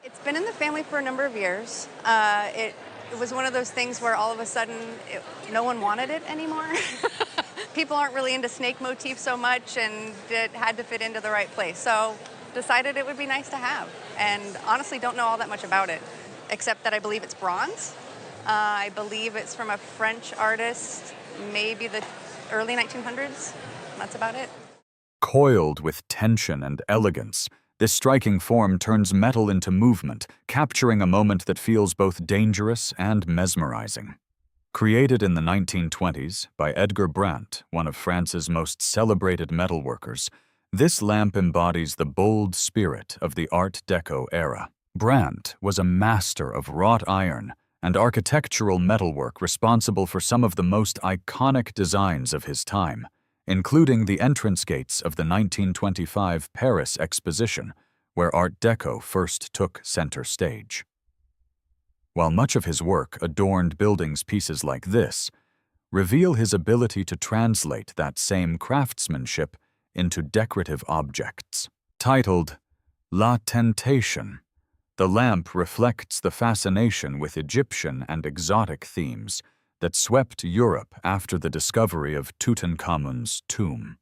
It's been in the family for a number of years. It was one of those things where all of a sudden no one wanted it anymore. People aren't really into snake motif so much, and it had to fit into the right place. So decided it would be nice to have, and honestly don't know all that much about it, except that I believe it's bronze. I believe it's from a French artist, maybe the early 1900s. That's about it. Coiled with tension and elegance, this striking form turns metal into movement, capturing a moment that feels both dangerous and mesmerizing. Created in the 1920s by Edgar Brandt, one of France's most celebrated metalworkers, this lamp embodies the bold spirit of the Art Deco era. Brandt was a master of wrought iron and architectural metalwork responsible for some of the most iconic designs of his time, including the entrance gates of the 1925 Paris Exposition, where Art Deco first took center stage. While much of his work adorned buildings pieces like this, reveal his ability to translate that same craftsmanship into decorative objects. Titled La Tentation, the lamp reflects the fascination with Egyptian and exotic themes that swept Europe after the discovery of Tutankhamun's tomb.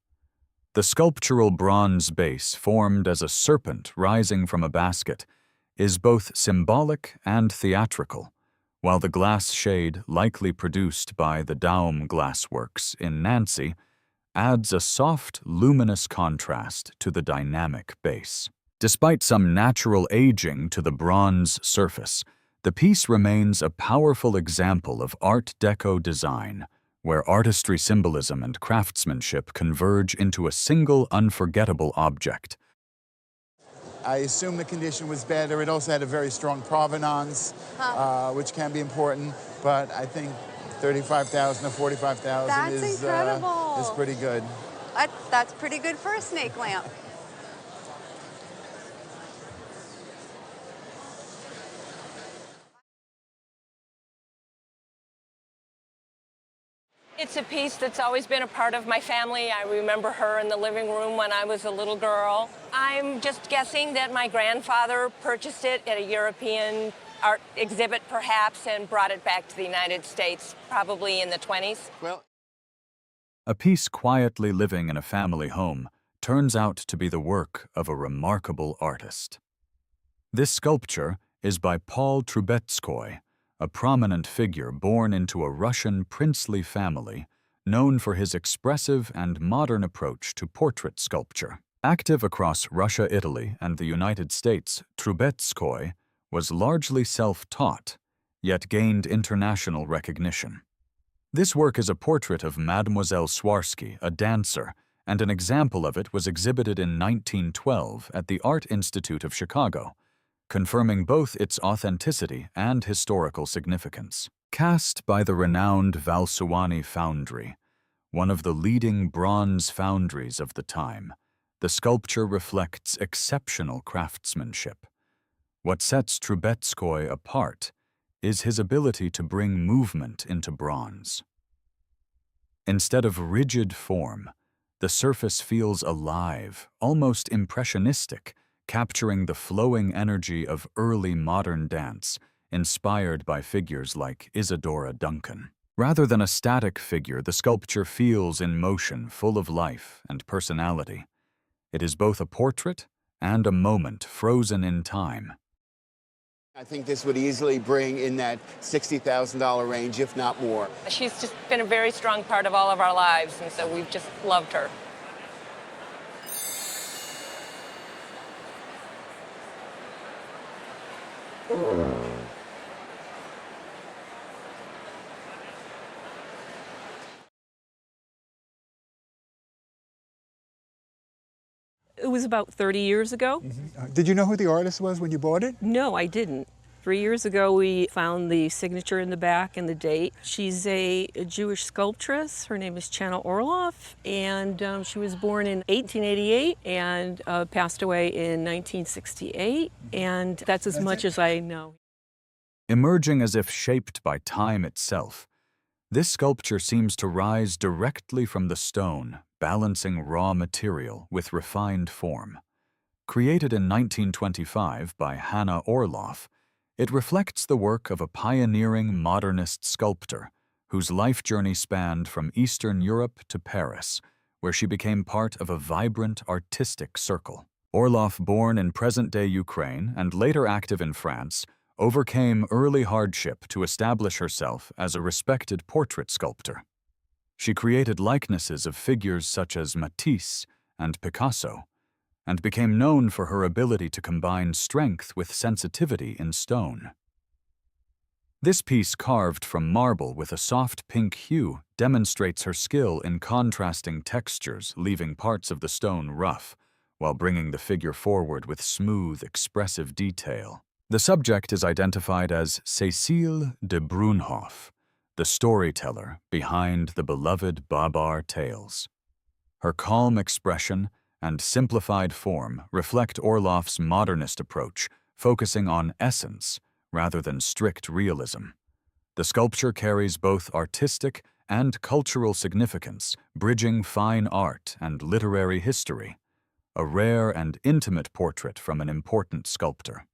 The sculptural bronze base, formed as a serpent rising from a basket, is both symbolic and theatrical, while the glass shade, likely produced by the Daum Glassworks in Nancy, adds a soft, luminous contrast to the dynamic base. Despite some natural aging to the bronze surface, the piece remains a powerful example of Art Deco design, where artistry symbolism and craftsmanship converge into a single unforgettable object. I assume the condition was better. It also had a very strong provenance, which can be important, but I think 35,000 or 45,000 is pretty good. That's pretty good for a snake lamp. It's a piece that's always been a part of my family. I remember her in the living room when I was a little girl. I'm just guessing that my grandfather purchased it at a European art exhibit, perhaps, and brought it back to the United States, probably in the 20s. Well, A piece quietly living in a family home turns out to be the work of a remarkable artist. This sculpture is by Paul Troubetzkoy, a prominent figure born into a Russian princely family known for his expressive and modern approach to portrait sculpture. Active across Russia, Italy, and the United States, Troubetzkoy was largely self-taught, yet gained international recognition. This work is a portrait of Mademoiselle Swarovski, a dancer, and an example of it was exhibited in 1912 at the Art Institute of Chicago, confirming both its authenticity and historical significance. Cast by the renowned Valsuani Foundry, one of the leading bronze foundries of the time, the sculpture reflects exceptional craftsmanship. What sets Troubetzkoy apart is his ability to bring movement into bronze. Instead of rigid form, the surface feels alive, almost impressionistic, capturing the flowing energy of early modern dance, inspired by figures like Isadora Duncan. Rather than a static figure, the sculpture feels in motion, full of life and personality. It is both a portrait and a moment frozen in time. I think this would easily bring in that $60,000 range, if not more. She's just been a very strong part of all of our lives, and so we've just loved her. It was about 30 years ago. Did you know who the artist was when you bought it? No, I didn't. 3 years ago, we found the signature in the back and the date. She's a Jewish sculptress. Her name is Chana Orloff, and she was born in 1888 and passed away in 1968, and that's as much as I know. Emerging as if shaped by time itself, this sculpture seems to rise directly from the stone, balancing raw material with refined form. Created in 1925 by Chana Orloff, it reflects the work of a pioneering modernist sculptor whose life journey spanned from Eastern Europe to Paris, where she became part of a vibrant artistic circle. Orloff, born in present-day Ukraine and later active in France, overcame early hardship to establish herself as a respected portrait sculptor. She created likenesses of figures such as Matisse and Picasso, and became known for her ability to combine strength with sensitivity in stone. This piece, carved from marble with a soft pink hue, demonstrates her skill in contrasting textures, leaving parts of the stone rough, while bringing the figure forward with smooth, expressive detail. The subject is identified as Cécile de Brunhoff, the storyteller behind the beloved Babar tales. Her calm expression and simplified form reflect Orloff's modernist approach, focusing on essence rather than strict realism. The sculpture carries both artistic and cultural significance, bridging fine art and literary history, a rare and intimate portrait from an important sculptor.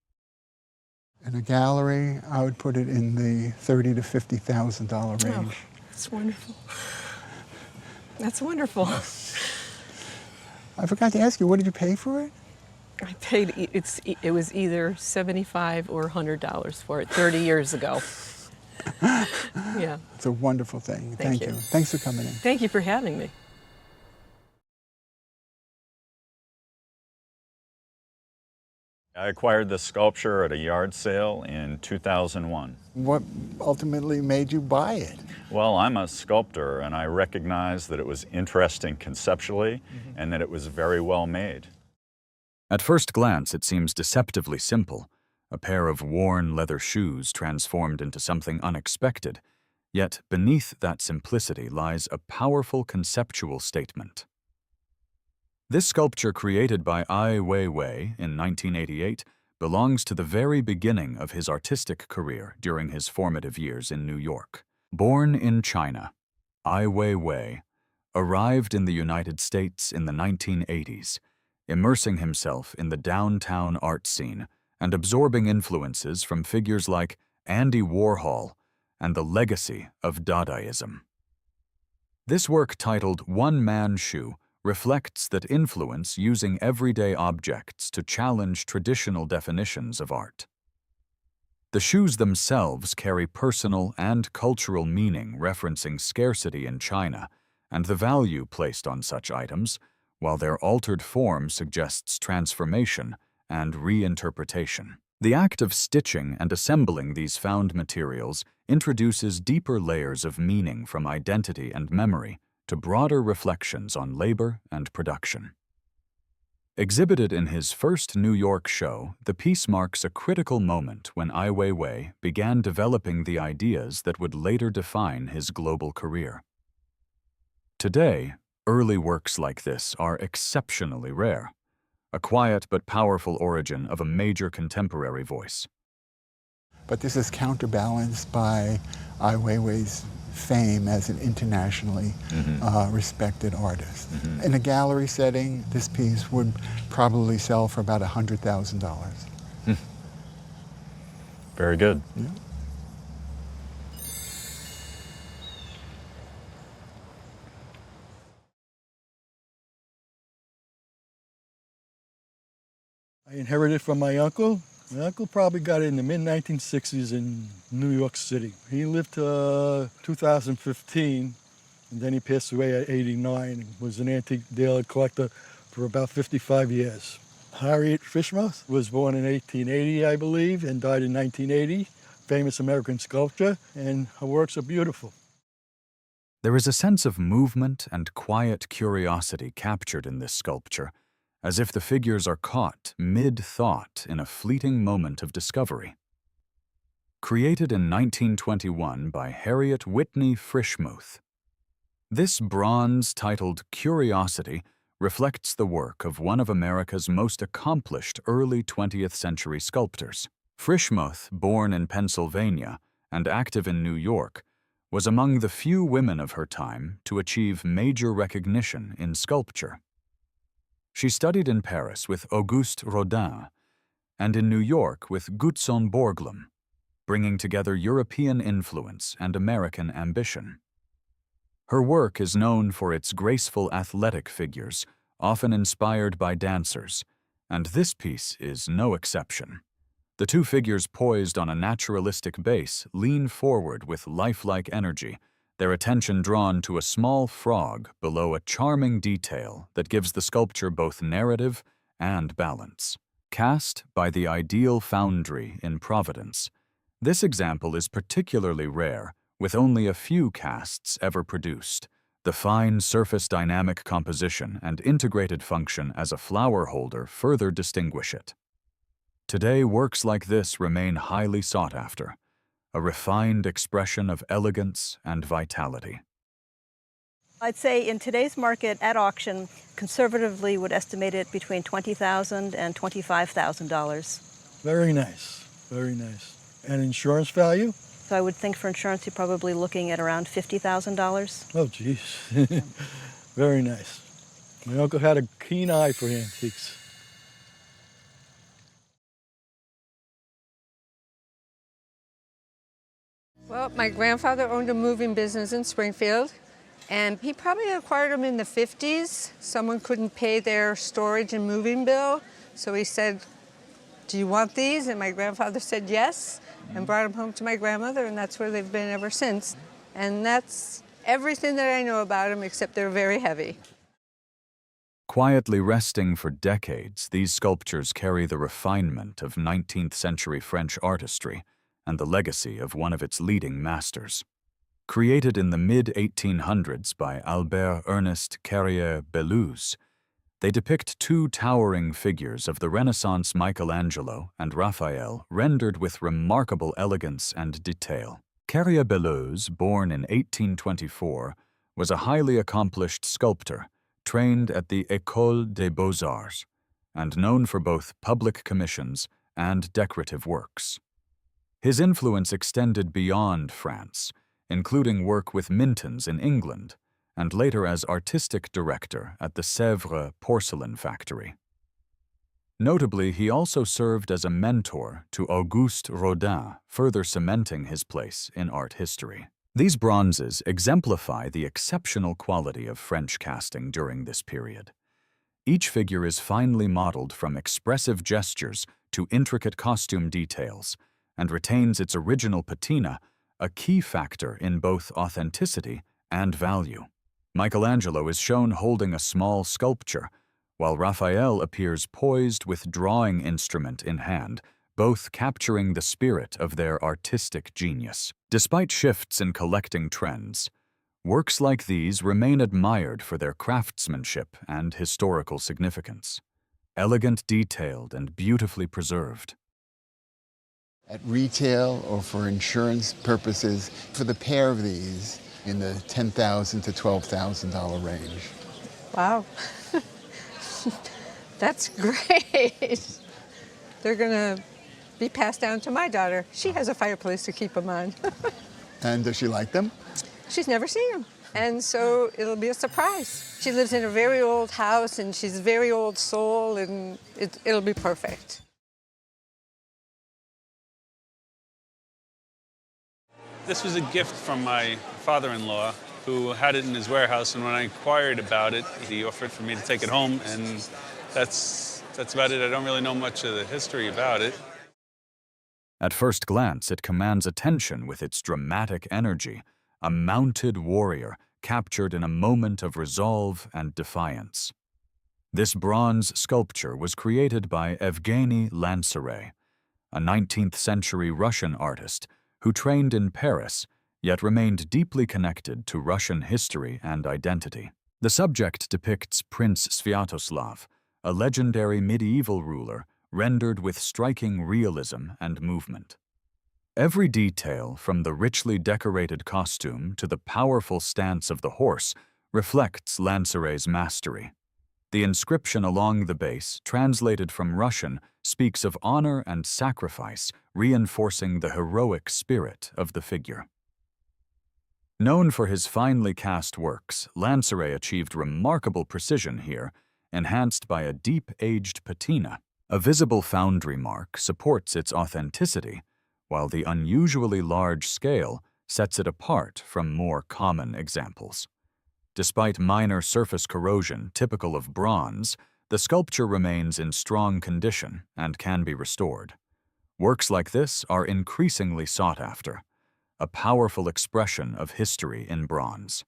In a gallery, I would put it in the $30,000 to $50,000 range. Oh, that's wonderful. That's wonderful. I forgot to ask you, what did you pay for it? I paid, it was either $75 or $100 for it 30 years ago. Yeah. It's a wonderful thing. Thank you. Thanks for coming in. Thank you for having me. I acquired this sculpture at a yard sale in 2001. What ultimately made you buy it? Well, I'm a sculptor, and I recognized that it was interesting conceptually and that it was very well made. At first glance, it seems deceptively simple, a pair of worn leather shoes transformed into something unexpected, yet beneath that simplicity lies a powerful conceptual statement. This sculpture, created by Weiwei in 1988, belongs to the very beginning of his artistic career during his formative years in New York. Born in China, Weiwei arrived in the United States in the 1980s, immersing himself in the downtown art scene and absorbing influences from figures like Andy Warhol and the legacy of Dadaism. This work, titled One Man Shoe, reflects that influence using everyday objects to challenge traditional definitions of art. The shoes themselves carry personal and cultural meaning, referencing scarcity in China and the value placed on such items, while their altered form suggests transformation and reinterpretation. The act of stitching and assembling these found materials introduces deeper layers of meaning, from identity and memory to broader reflections on labor and production. Exhibited in his first New York show, the piece marks a critical moment when Ai Weiwei began developing the ideas that would later define his global career. Today, early works like this are exceptionally rare, a quiet but powerful origin of a major contemporary voice. But this is counterbalanced by Ai Weiwei's fame as an internationally respected artist. In a gallery setting, this piece would probably sell for about $100,000. Very good. Yeah. I inherited it from my uncle. My uncle probably got it in the mid-1960s in New York City. He lived to 2015, and then he passed away at 89 and was an antique dealer collector for about 55 years. Harriet Frishmuth was born in 1880, I believe, and died in 1980. Famous American sculptor, and her works are beautiful. There is a sense of movement and quiet curiosity captured in this sculpture, as if the figures are caught mid-thought in a fleeting moment of discovery. Created in 1921 by Harriet Whitney Frishmuth, this bronze titled Curiosity reflects the work of one of America's most accomplished early 20th century sculptors. Frishmuth, born in Pennsylvania and active in New York, was among the few women of her time to achieve major recognition in sculpture. She studied in Paris with Auguste Rodin and in New York with Gutzon Borglum, bringing together European influence and American ambition. Her work is known for its graceful athletic figures, often inspired by dancers, and this piece is no exception. The two figures poised on a naturalistic base lean forward with lifelike energy, their attention drawn to a small frog below a charming detail that gives the sculpture both narrative and balance. Cast by the Ideal Foundry in Providence, this example is particularly rare, with only a few casts ever produced. The fine surface dynamic composition and integrated function as a flower holder further distinguish it. Today, works like this remain highly sought after, a refined expression of elegance and vitality. I'd say in today's market at auction, conservatively would estimate it between $20,000 and $25,000. Very nice, very nice. And insurance value? So I would think for insurance, you're probably looking at around $50,000. Oh, geez. Very nice. My uncle had a keen eye for antiques. Well, my grandfather owned a moving business in Springfield, and he probably acquired them in the 50s. Someone couldn't pay their storage and moving bill, so he said, "Do you want these?" And my grandfather said yes, and brought them home to my grandmother, and that's where they've been ever since. And that's everything that I know about them, except they're very heavy. Quietly resting for decades, these sculptures carry the refinement of 19th century French artistry and the legacy of one of its leading masters. Created in the mid-1800s by Albert Ernest Carrier-Belleuse, they depict two towering figures of the Renaissance Michelangelo and Raphael rendered with remarkable elegance and detail. Carrier-Belleuse, born in 1824, was a highly accomplished sculptor trained at the École des Beaux-Arts and known for both public commissions and decorative works. His influence extended beyond France, including work with Mintons in England, and later as artistic director at the Sèvres porcelain factory. Notably, he also served as a mentor to Auguste Rodin, further cementing his place in art history. These bronzes exemplify the exceptional quality of French casting during this period. Each figure is finely modeled from expressive gestures to intricate costume details, and retains its original patina, a key factor in both authenticity and value. Michelangelo is shown holding a small sculpture, while Raphael appears poised with drawing instrument in hand, both capturing the spirit of their artistic genius. Despite shifts in collecting trends, works like these remain admired for their craftsmanship and historical significance. Elegant, detailed, and beautifully preserved. At retail or for insurance purposes, for the pair of these, in the $10,000 to $12,000 range. Wow. That's great. They're gonna be passed down to my daughter. She has a fireplace to keep them on. And does she like them? She's never seen them, and so it'll be a surprise. She lives in a very old house, and she's a very old soul, and it'll be perfect. This was a gift from my father-in-law, who had it in his warehouse, and when I inquired about it, he offered for me to take it home, and that's about it. I don't really know much of the history about it. At first glance, it commands attention with its dramatic energy, a mounted warrior captured in a moment of resolve and defiance. This bronze sculpture was created by Eugene Lanceray, a 19th century Russian artist who trained in Paris, yet remained deeply connected to Russian history and identity. The subject depicts Prince Sviatoslav, a legendary medieval ruler rendered with striking realism and movement. Every detail, from the richly decorated costume to the powerful stance of the horse, reflects Lanceray's mastery. The inscription along the base, translated from Russian, speaks of honor and sacrifice, reinforcing the heroic spirit of the figure. Known for his finely cast works, Lanceray achieved remarkable precision here, enhanced by a deep-aged patina. A visible foundry mark supports its authenticity, while the unusually large scale sets it apart from more common examples. Despite minor surface corrosion typical of bronze, the sculpture remains in strong condition and can be restored. Works like this are increasingly sought after, a powerful expression of history in bronze.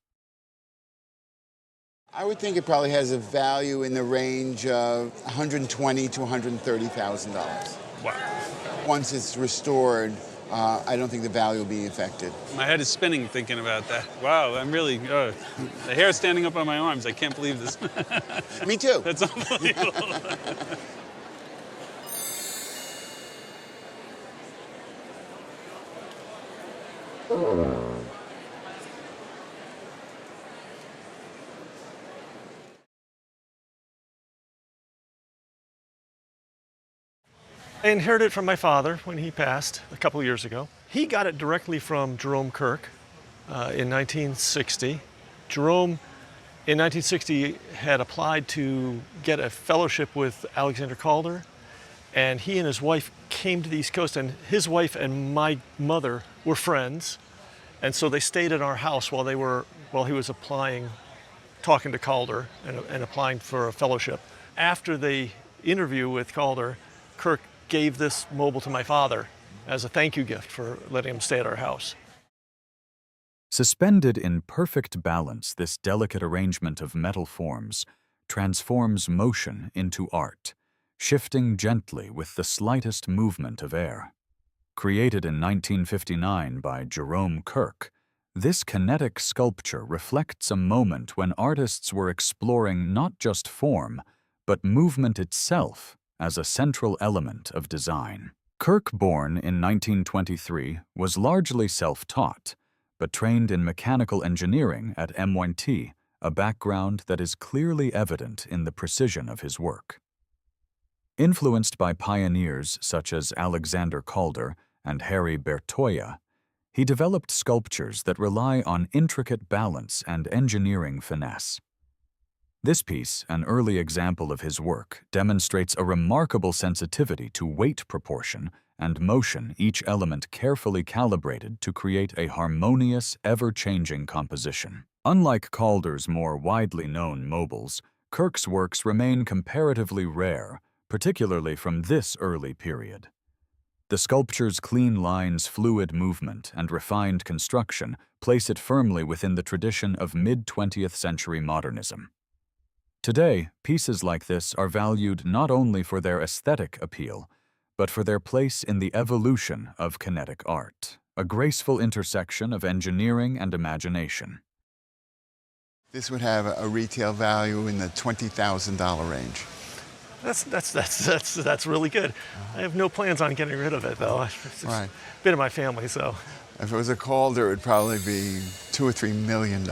I would think it probably has a value in the range of $120,000 to $130,000. Wow. Once it's restored, I don't think the value will be affected. My head is spinning thinking about that. Wow, I'm really, the hair standing up on my arms. I can't believe this. Me too. That's unbelievable. I inherited it from my father when he passed a couple of years ago. He got it directly from Jerome Kirk in 1960. Jerome, in 1960, had applied to get a fellowship with Alexander Calder, and he and his wife came to the East Coast, and his wife and my mother were friends, and so they stayed at our house while he was talking to Calder and applying for a fellowship. After the interview with Calder, Kirk gave this mobile to my father as a thank you gift for letting him stay at our house. Suspended in perfect balance, this delicate arrangement of metal forms transforms motion into art, shifting gently with the slightest movement of air. Created in 1959 by Jerome Kirk, this kinetic sculpture reflects a moment when artists were exploring not just form, but movement itself as a central element of design. Kirk, born in 1923, was largely self-taught, but trained in mechanical engineering at MIT, a background that is clearly evident in the precision of his work. Influenced by pioneers such as Alexander Calder and Harry Bertoia, he developed sculptures that rely on intricate balance and engineering finesse. This piece, an early example of his work, demonstrates a remarkable sensitivity to weight proportion and motion, each element carefully calibrated to create a harmonious, ever-changing composition. Unlike Calder's more widely known mobiles, Kirk's works remain comparatively rare, particularly from this early period. The sculpture's clean lines, fluid movement, and refined construction place it firmly within the tradition of mid-20th century modernism. Today, pieces like this are valued not only for their aesthetic appeal, but for their place in the evolution of kinetic art, a graceful intersection of engineering and imagination. This would have a retail value in the $20,000 range. That's really good. I have no plans on getting rid of it, though. It's a bit of my family, so. If it was a Calder, it would probably be $2 or $3 million.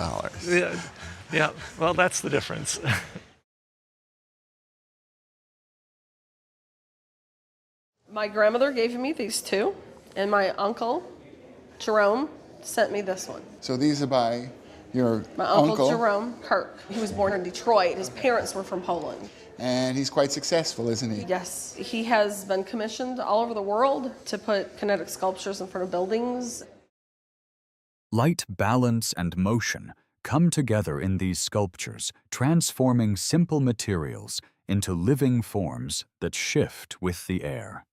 Yeah, well, that's the difference. My grandmother gave me these two, and my uncle, Jerome, sent me this one. So these are by your My uncle, Jerome Kirk. He was born in Detroit. His parents were from Poland. And he's quite successful, isn't he? Yes. He has been commissioned all over the world to put kinetic sculptures in front of buildings. Light, balance, and motion come together in these sculptures, transforming simple materials into living forms that shift with the air.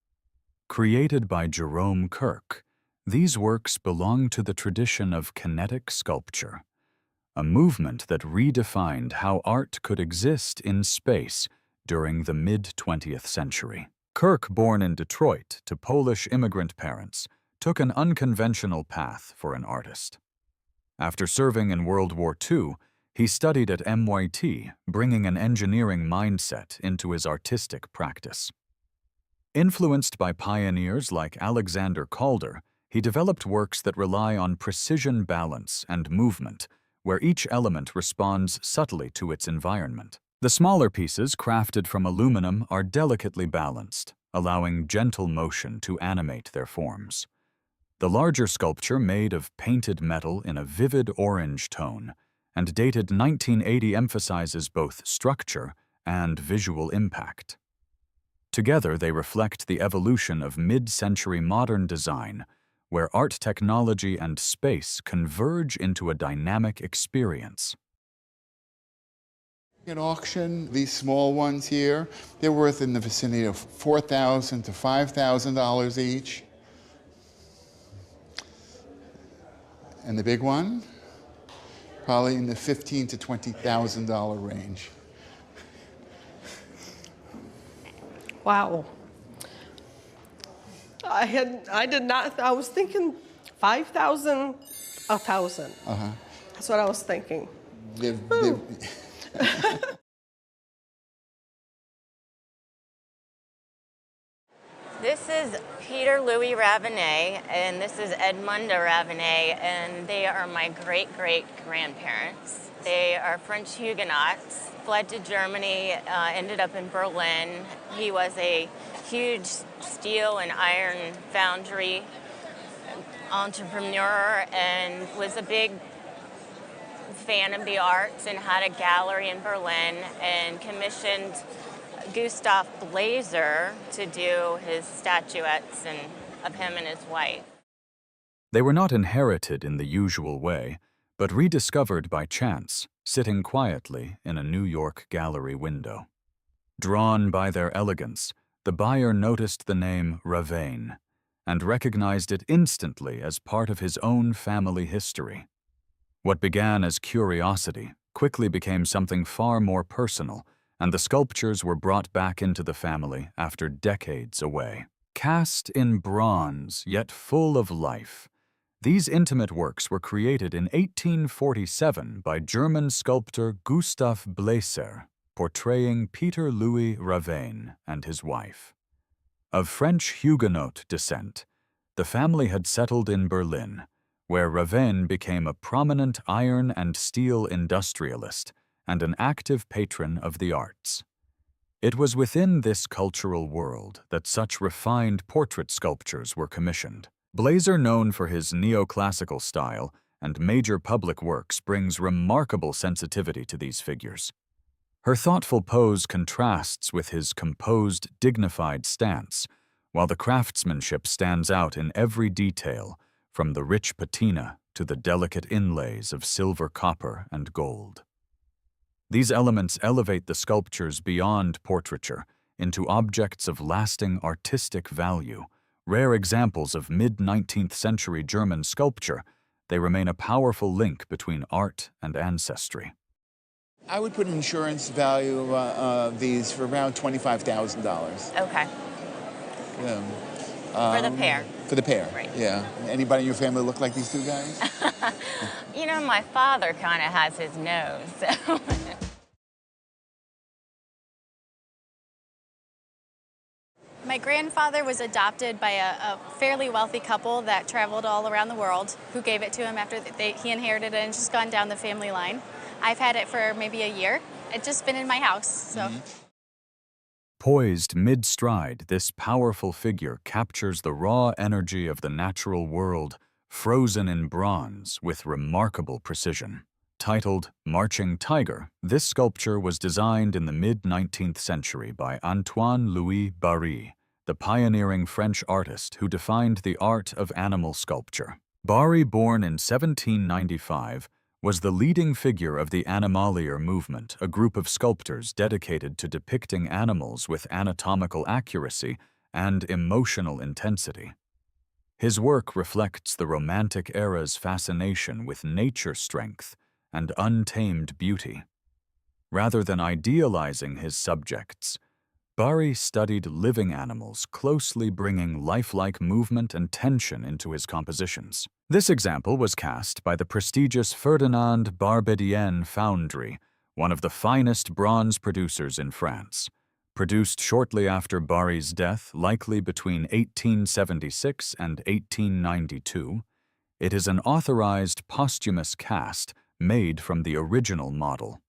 Created by Jerome Kirk, these works belong to the tradition of kinetic sculpture, a movement that redefined how art could exist in space during the mid-20th century. Kirk, born in Detroit to Polish immigrant parents, took an unconventional path for an artist. After serving in World War II, he studied at MIT, bringing an engineering mindset into his artistic practice. Influenced by pioneers like Alexander Calder, he developed works that rely on precision balance and movement, where each element responds subtly to its environment. The smaller pieces, crafted from aluminum, are delicately balanced, allowing gentle motion to animate their forms. The larger sculpture, made of painted metal in a vivid orange tone and dated 1980, emphasizes both structure and visual impact. Together, they reflect the evolution of mid-century modern design, where art technology and space converge into a dynamic experience. At auction, these small ones here, they're worth in the vicinity of $4,000 to $5,000 each. And the big one, probably in the $15,000 to $20,000 range. Wow. I was thinking 5,000, 1,000. Uh-huh. That's what I was thinking. This is Peter Louis Ravenet, and this is Edmunda Ravenet, and they are my great-great-grandparents. They are French Huguenots, fled to Germany, ended up in Berlin. He was a huge steel and iron foundry entrepreneur and was a big fan of the arts and had a gallery in Berlin and commissioned Gustav Blaeser to do his statuettes of him and his wife. They were not inherited in the usual way, but rediscovered by chance, sitting quietly in a New York gallery window. Drawn by their elegance, the buyer noticed the name Ravenne and recognized it instantly as part of his own family history. What began as curiosity quickly became something far more personal, and the sculptures were brought back into the family after decades away. Cast in bronze, yet full of life, these intimate works were created in 1847 by German sculptor Gustav Blaeser, portraying Peter Louis Ravenne and his wife. Of French Huguenot descent, the family had settled in Berlin, where Ravenne became a prominent iron and steel industrialist and an active patron of the arts. It was within this cultural world that such refined portrait sculptures were commissioned. Blaeser, known for his neoclassical style and major public works, brings remarkable sensitivity to these figures. Her thoughtful pose contrasts with his composed, dignified stance, while the craftsmanship stands out in every detail, from the rich patina to the delicate inlays of silver, copper, and gold. These elements elevate the sculptures beyond portraiture into objects of lasting artistic value. Rare examples of mid-19th century German sculpture, they remain a powerful link between art and ancestry. I would put an insurance value of these for around $25,000. Okay. Yeah. For the pair. For the pair, right. Yeah. Anybody in your family look like these two guys? You know, my father kind of has his nose, so. My grandfather was adopted by a fairly wealthy couple that traveled all around the world, who gave it to him after he inherited it, and it's just gone down the family line. I've had it for maybe a year. It's just been in my house, so. Mm-hmm. Poised mid-stride, this powerful figure captures the raw energy of the natural world, frozen in bronze with remarkable precision. Titled Marching Tiger, this sculpture was designed in the mid-19th century by Antoine-Louis Barye, the pioneering French artist who defined the art of animal sculpture. Barye, born in 1795, was the leading figure of the Animalier movement, a group of sculptors dedicated to depicting animals with anatomical accuracy and emotional intensity. His work reflects the Romantic era's fascination with nature strength and untamed beauty. Rather than idealizing his subjects, Barye studied living animals, closely bringing lifelike movement and tension into his compositions. This example was cast by the prestigious Ferdinand Barbedienne Foundry, one of the finest bronze producers in France. Produced shortly after Barye's death, likely between 1876 and 1892, it is an authorized posthumous cast made from the original model.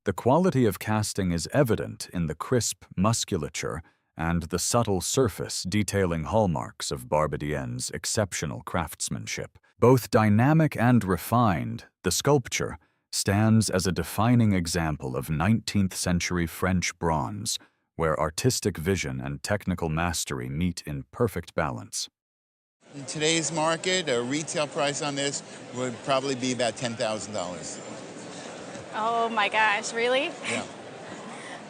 The quality of casting is evident in the crisp musculature and the subtle surface detailing hallmarks of Barbedienne's exceptional craftsmanship. Both dynamic and refined, the sculpture, stands as a defining example of 19th century French bronze, where artistic vision and technical mastery meet in perfect balance. In today's market, a retail price on this would probably be about $10,000. Oh my gosh, really? Yeah.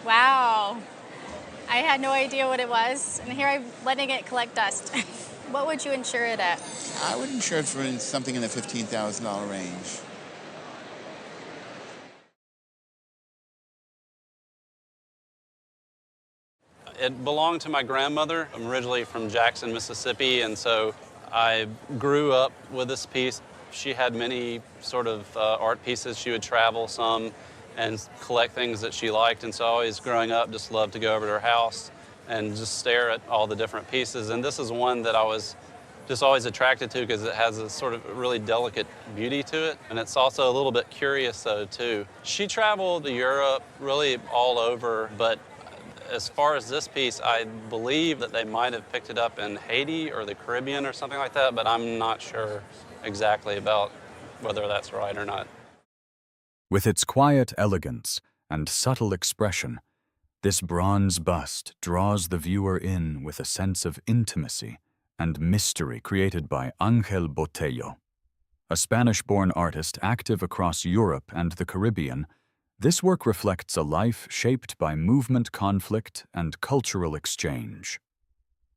Wow. I had no idea what it was, and here I'm letting it collect dust. What would you insure it at? I would insure it for something in the $15,000 range. It belonged to my grandmother. I'm originally from Jackson, Mississippi, and so I grew up with this piece. She had many sort of art pieces. She would travel some and collect things that she liked, and so always growing up just loved to go over to her house and just stare at all the different pieces. And this is one that I was just always attracted to because it has a sort of really delicate beauty to it, and it's also a little bit curious though too. She traveled to Europe, really all over, but as far as this piece, I believe that they might have picked it up in Haiti or the Caribbean or something like that, but I'm not sure exactly about whether that's right or not. With its quiet elegance and subtle expression, this bronze bust draws the viewer in with a sense of intimacy and mystery created by Ángel Botello. A Spanish-born artist active across Europe and the Caribbean, this work reflects a life shaped by movement, conflict, and cultural exchange.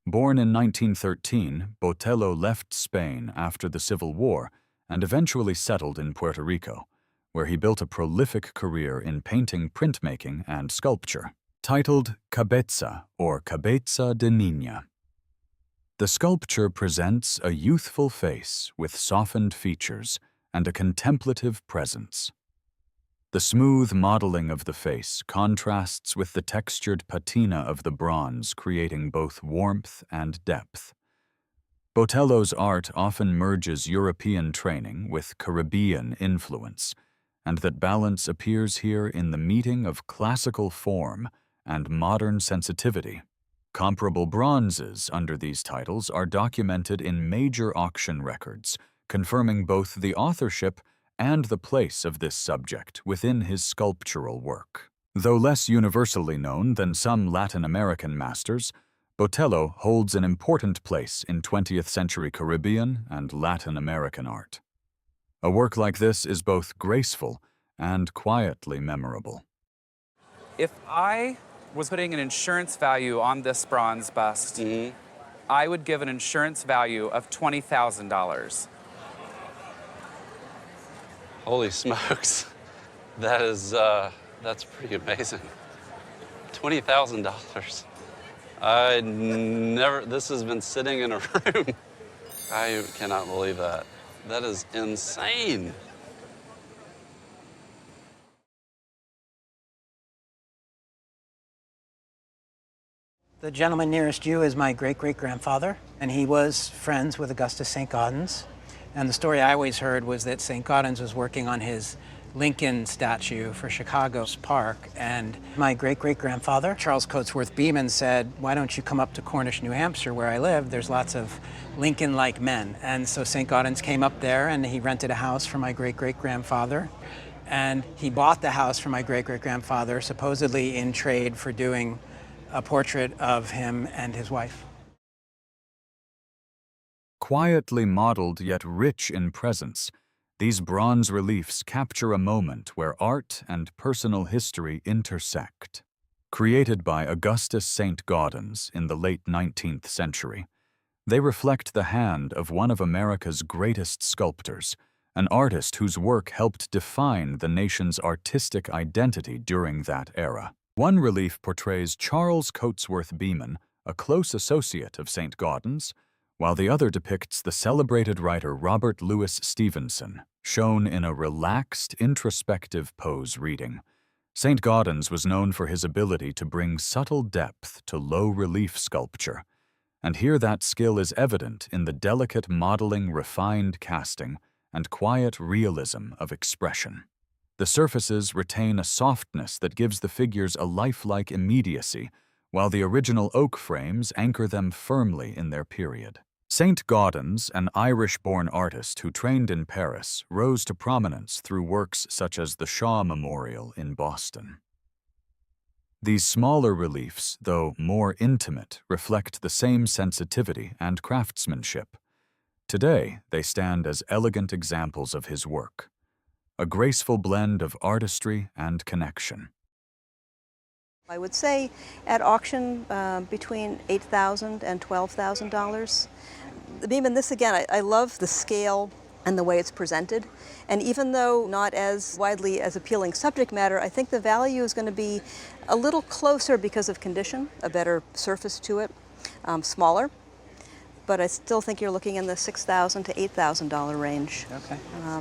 Born in 1913, Botello left Spain after the Civil War and eventually settled in Puerto Rico, where he built a prolific career in painting, printmaking, and sculpture. Titled Cabeza, or Cabeza de Niña. The sculpture presents a youthful face with softened features and a contemplative presence. The smooth modeling of the face contrasts with the textured patina of the bronze, creating both warmth and depth. Botello's art often merges European training with Caribbean influence, and that balance appears here in the meeting of classical form and modern sensitivity. Comparable bronzes under these titles are documented in major auction records, confirming both the authorship and the place of this subject within his sculptural work. Though less universally known than some Latin American masters, Botello holds an important place in 20th century Caribbean and Latin American art. A work like this is both graceful and quietly memorable. If I was putting an insurance value on this bronze bust, I would give an insurance value of $20,000. Holy smokes, that's pretty amazing. $20,000. This has been sitting in a room. I cannot believe that. That is insane. The gentleman nearest you is my great-great-grandfather, and he was friends with Augustus St. Gaudens. And the story I always heard was that St. Gaudens was working on his Lincoln statue for Chicago's Park, and my great-great-grandfather, Charles Cotesworth Beeman, said, "Why don't you come up to Cornish, New Hampshire, where I live? There's lots of Lincoln-like men." And so St. Gaudens came up there, and he rented a house for my great-great-grandfather. And he bought the house for my great-great-grandfather, supposedly in trade for doing a portrait of him and his wife. Quietly modeled yet rich in presence, these bronze reliefs capture a moment where art and personal history intersect. Created by Augustus St. Gaudens in the late 19th century, they reflect the hand of one of America's greatest sculptors, an artist whose work helped define the nation's artistic identity during that era. One relief portrays Charles Cotesworth Beeman, a close associate of St. Gaudens, while the other depicts the celebrated writer Robert Louis Stevenson, shown in a relaxed, introspective pose reading. St. Gaudens was known for his ability to bring subtle depth to low-relief sculpture, and here that skill is evident in the delicate modeling, refined casting, and quiet realism of expression. The surfaces retain a softness that gives the figures a lifelike immediacy, while the original oak frames anchor them firmly in their period. Saint Gaudens, an Irish-born artist who trained in Paris, rose to prominence through works such as the Shaw Memorial in Boston. These smaller reliefs, though more intimate, reflect the same sensitivity and craftsmanship. Today, they stand as elegant examples of his work, a graceful blend of artistry and connection. I would say at auction between $8,000 and $12,000. Even this again, I love the scale and the way it's presented. And even though not as widely as appealing subject matter, I think the value is going to be a little closer because of condition, a better surface to it, smaller. But I still think you're looking in the $6,000 to $8,000 range. Okay.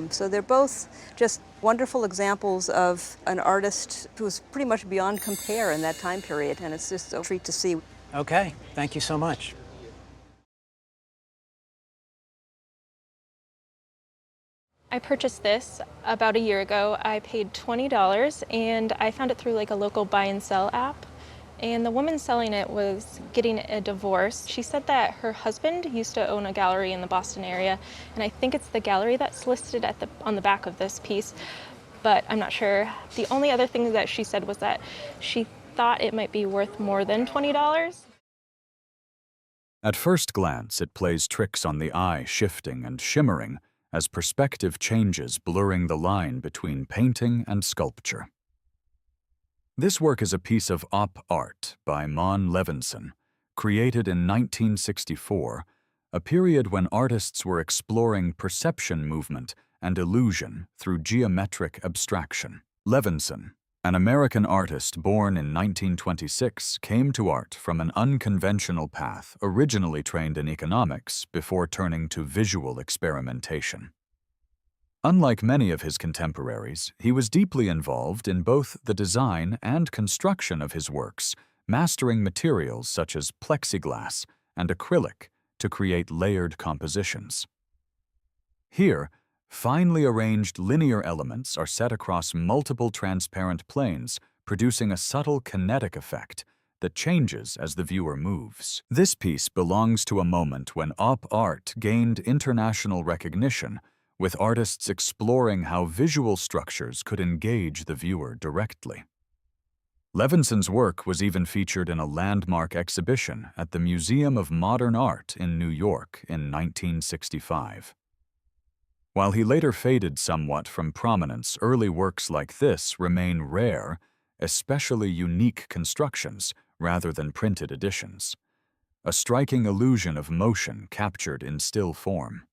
So they're both just wonderful examples of an artist who was pretty much beyond compare in that time period, and it's just a treat to see. Okay, thank you so much. I purchased this about a year ago. I paid $20 and I found it through like a local buy and sell app. And the woman selling it was getting a divorce. She said that her husband used to own a gallery in the Boston area, and I think it's the gallery that's listed at on the back of this piece, but I'm not sure. The only other thing that she said was that she thought it might be worth more than $20. At first glance, it plays tricks on the eye, shifting and shimmering as perspective changes, blurring the line between painting and sculpture. This work is a piece of op art by Mon Levinson, created in 1964, a period when artists were exploring perception movement and illusion through geometric abstraction. Levinson, an American artist born in 1926, came to art from an unconventional path, originally trained in economics before turning to visual experimentation. Unlike many of his contemporaries, he was deeply involved in both the design and construction of his works, mastering materials such as plexiglass and acrylic to create layered compositions. Here, finely arranged linear elements are set across multiple transparent planes, producing a subtle kinetic effect that changes as the viewer moves. This piece belongs to a moment when op art gained international recognition, with artists exploring how visual structures could engage the viewer directly. Levinson's work was even featured in a landmark exhibition at the Museum of Modern Art in New York in 1965. While he later faded somewhat from prominence, early works like this remain rare, especially unique constructions rather than printed editions. A striking illusion of motion captured in still form.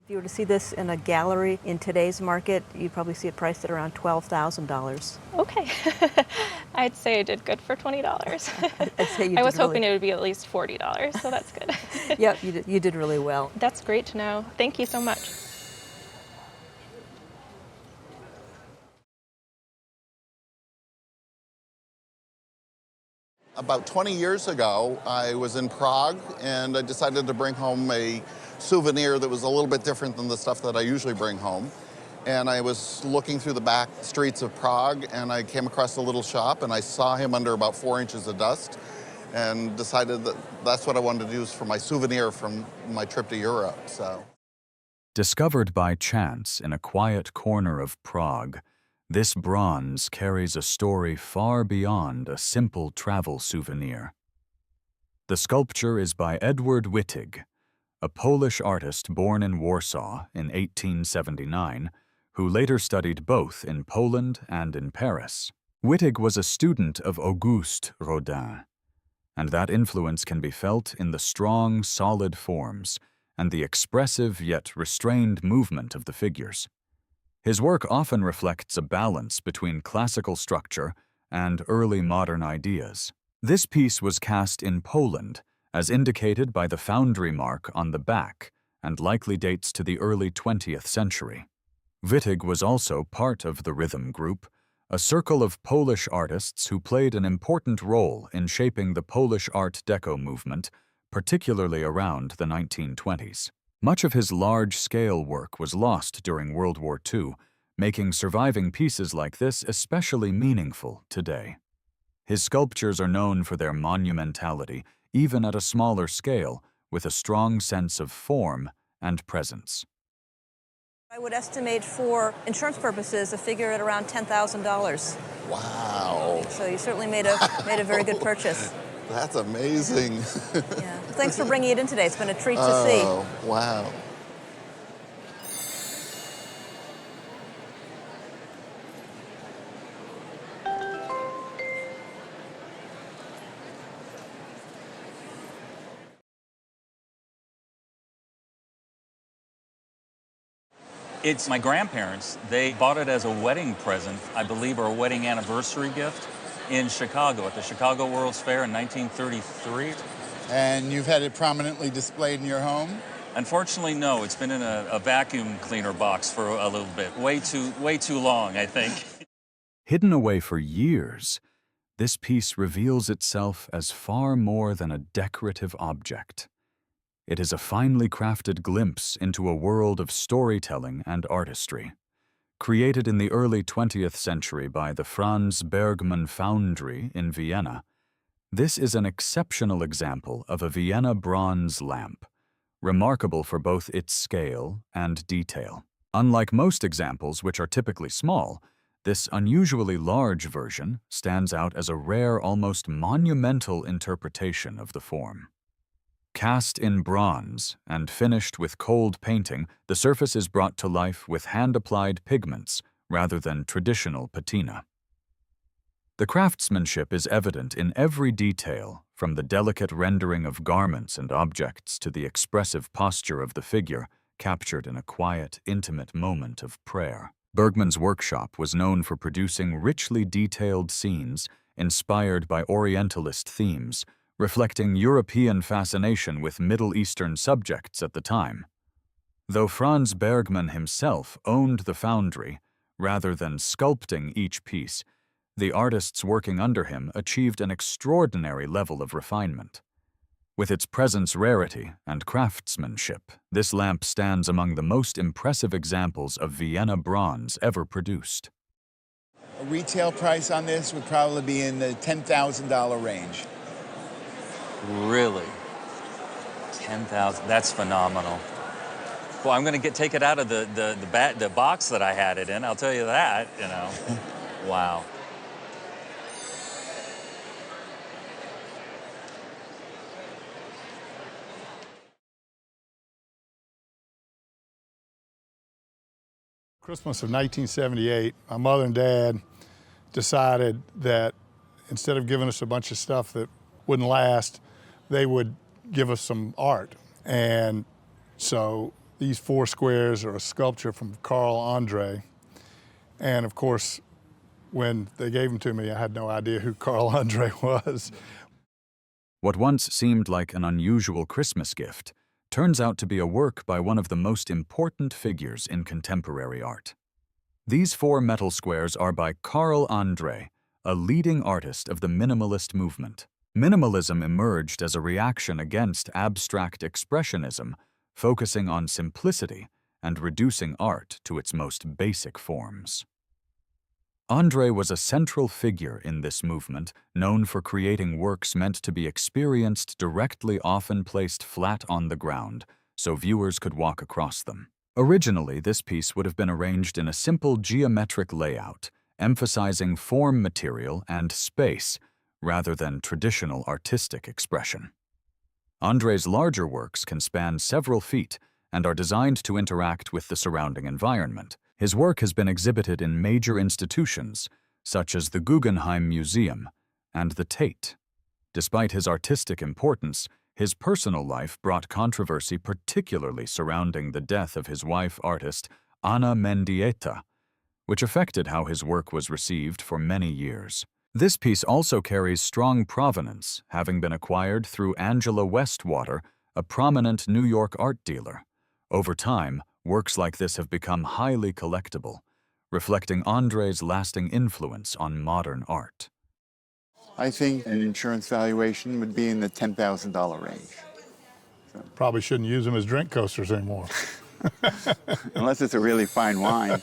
If you were to see this in a gallery in today's market, you'd probably see it priced at around $12,000. Okay. I'd say I did good for $20. I'd say you did I was hoping really... it would be at least $40, so that's good. Yep, you did really well. That's great to know. Thank you so much. About 20 years ago, I was in Prague, and I decided to bring home a souvenir that was a little bit different than the stuff that I usually bring home. And I was looking through the back streets of Prague, and I came across a little shop, and I saw him under about 4 inches of dust, and decided that that's what I wanted to use for my souvenir from my trip to Europe. So, discovered by chance in a quiet corner of Prague, this bronze carries a story far beyond a simple travel souvenir. The sculpture is by Edward Wittig, a Polish artist born in Warsaw in 1879, who later studied both in Poland and in Paris. Wittig was a student of Auguste Rodin, and that influence can be felt in the strong, solid forms and the expressive yet restrained movement of the figures. His work often reflects a balance between classical structure and early modern ideas. This piece was cast in Poland, as indicated by the foundry mark on the back, and likely dates to the early 20th century. Wittig was also part of the Rhythm Group, a circle of Polish artists who played an important role in shaping the Polish Art Deco movement, particularly around the 1920s. Much of his large-scale work was lost during World War II, making surviving pieces like this especially meaningful today. His sculptures are known for their monumentality, even at a smaller scale, with a strong sense of form and presence. I would estimate for insurance purposes a figure at around $10,000. Wow. So you certainly made a very good purchase. That's amazing. Yeah. Thanks for bringing it in today. It's been a treat to see. Oh, wow. It's my grandparents. They bought it as a wedding present, I believe, or a wedding anniversary gift in Chicago at the Chicago World's Fair in 1933. And you've had it prominently displayed in your home? Unfortunately, no. It's been in a vacuum cleaner box for a little bit. Way too long, I think. Hidden away for years, this piece reveals itself as far more than a decorative object. It is a finely crafted glimpse into a world of storytelling and artistry. Created in the early 20th century by the Franz Bergman Foundry in Vienna, this is an exceptional example of a Vienna bronze lamp, remarkable for both its scale and detail. Unlike most examples, which are typically small, this unusually large version stands out as a rare, almost monumental interpretation of the form. Cast in bronze and finished with cold painting, the surface is brought to life with hand-applied pigments rather than traditional patina. The craftsmanship is evident in every detail, from the delicate rendering of garments and objects to the expressive posture of the figure, captured in a quiet, intimate moment of prayer. Bergman's workshop was known for producing richly detailed scenes inspired by Orientalist themes, reflecting European fascination with Middle Eastern subjects at the time. Though Franz Bergman himself owned the foundry, rather than sculpting each piece, the artists working under him achieved an extraordinary level of refinement. With its presence, rarity, and craftsmanship, this lamp stands among the most impressive examples of Vienna bronze ever produced. A retail price on this would probably be in the $10,000 range. Really? 10,000, that's phenomenal. Well, I'm going to take it out of the box that I had it in, I'll tell you that, you know. Wow. Christmas of 1978, my mother and dad decided that instead of giving us a bunch of stuff that wouldn't last, they would give us some art. And so these 4 squares are a sculpture from Carl Andre. And of course, when they gave them to me, I had no idea who Carl Andre was. What once seemed like an unusual Christmas gift turns out to be a work by one of the most important figures in contemporary art. These 4 metal squares are by Carl Andre, a leading artist of the minimalist movement. Minimalism emerged as a reaction against abstract expressionism, focusing on simplicity and reducing art to its most basic forms. Andre was a central figure in this movement, known for creating works meant to be experienced directly, often placed flat on the ground, so viewers could walk across them. Originally, this piece would have been arranged in a simple geometric layout, emphasizing form, material, and space, rather than traditional artistic expression. Andre's larger works can span several feet and are designed to interact with the surrounding environment. His work has been exhibited in major institutions, such as the Guggenheim Museum and the Tate. Despite his artistic importance, his personal life brought controversy, particularly surrounding the death of his wife, artist Anna Mendieta, which affected how his work was received for many years. This piece also carries strong provenance, having been acquired through Angela Westwater, a prominent New York art dealer. Over time, works like this have become highly collectible, reflecting Andre's lasting influence on modern art. I think an insurance valuation would be in the $10,000 range. So. Probably shouldn't use them as drink coasters anymore. Unless it's a really fine wine.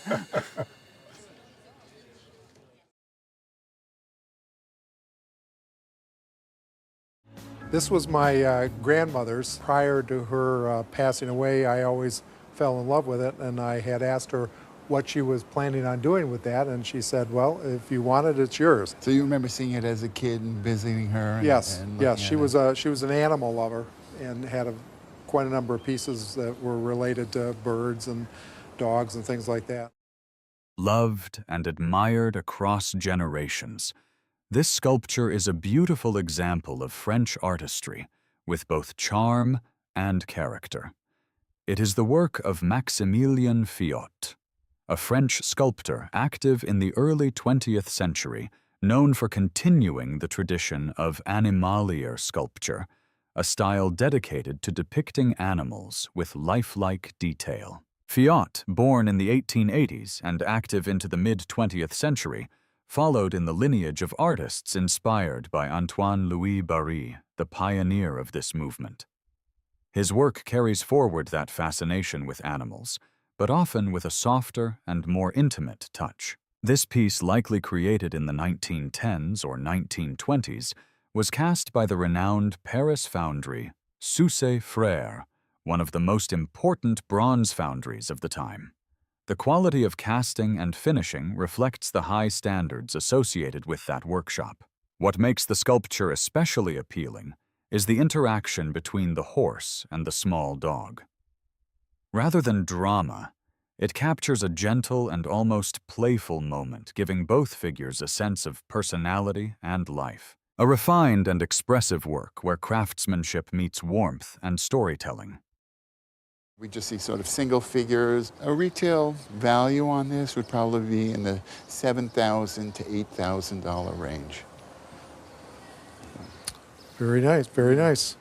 This was my grandmother's. Prior to her passing away, I always fell in love with it, and I had asked her what she was planning on doing with that, and she said, well, if you want it, it's yours. So you remember seeing it as a kid and visiting her? Yes, and yes. She was it? an animal lover and had quite a number of pieces that were related to birds and dogs and things like that. Loved and admired across generations, this sculpture is a beautiful example of French artistry with both charm and character. It is the work of Maximilien Fiot, a French sculptor active in the early 20th century, known for continuing the tradition of animalier sculpture, a style dedicated to depicting animals with lifelike detail. Fiot, born in the 1880s and active into the mid-20th century, followed in the lineage of artists inspired by Antoine-Louis Barye, the pioneer of this movement. His work carries forward that fascination with animals, but often with a softer and more intimate touch. This piece, likely created in the 1910s or 1920s, was cast by the renowned Paris foundry Soucy Frères, one of the most important bronze foundries of the time. The quality of casting and finishing reflects the high standards associated with that workshop. What makes the sculpture especially appealing is the interaction between the horse and the small dog. Rather than drama, it captures a gentle and almost playful moment, giving both figures a sense of personality and life. A refined and expressive work where craftsmanship meets warmth and storytelling. We just see sort of single figures. A retail value on this would probably be in the $7,000 to $8,000 range. Very nice, very nice.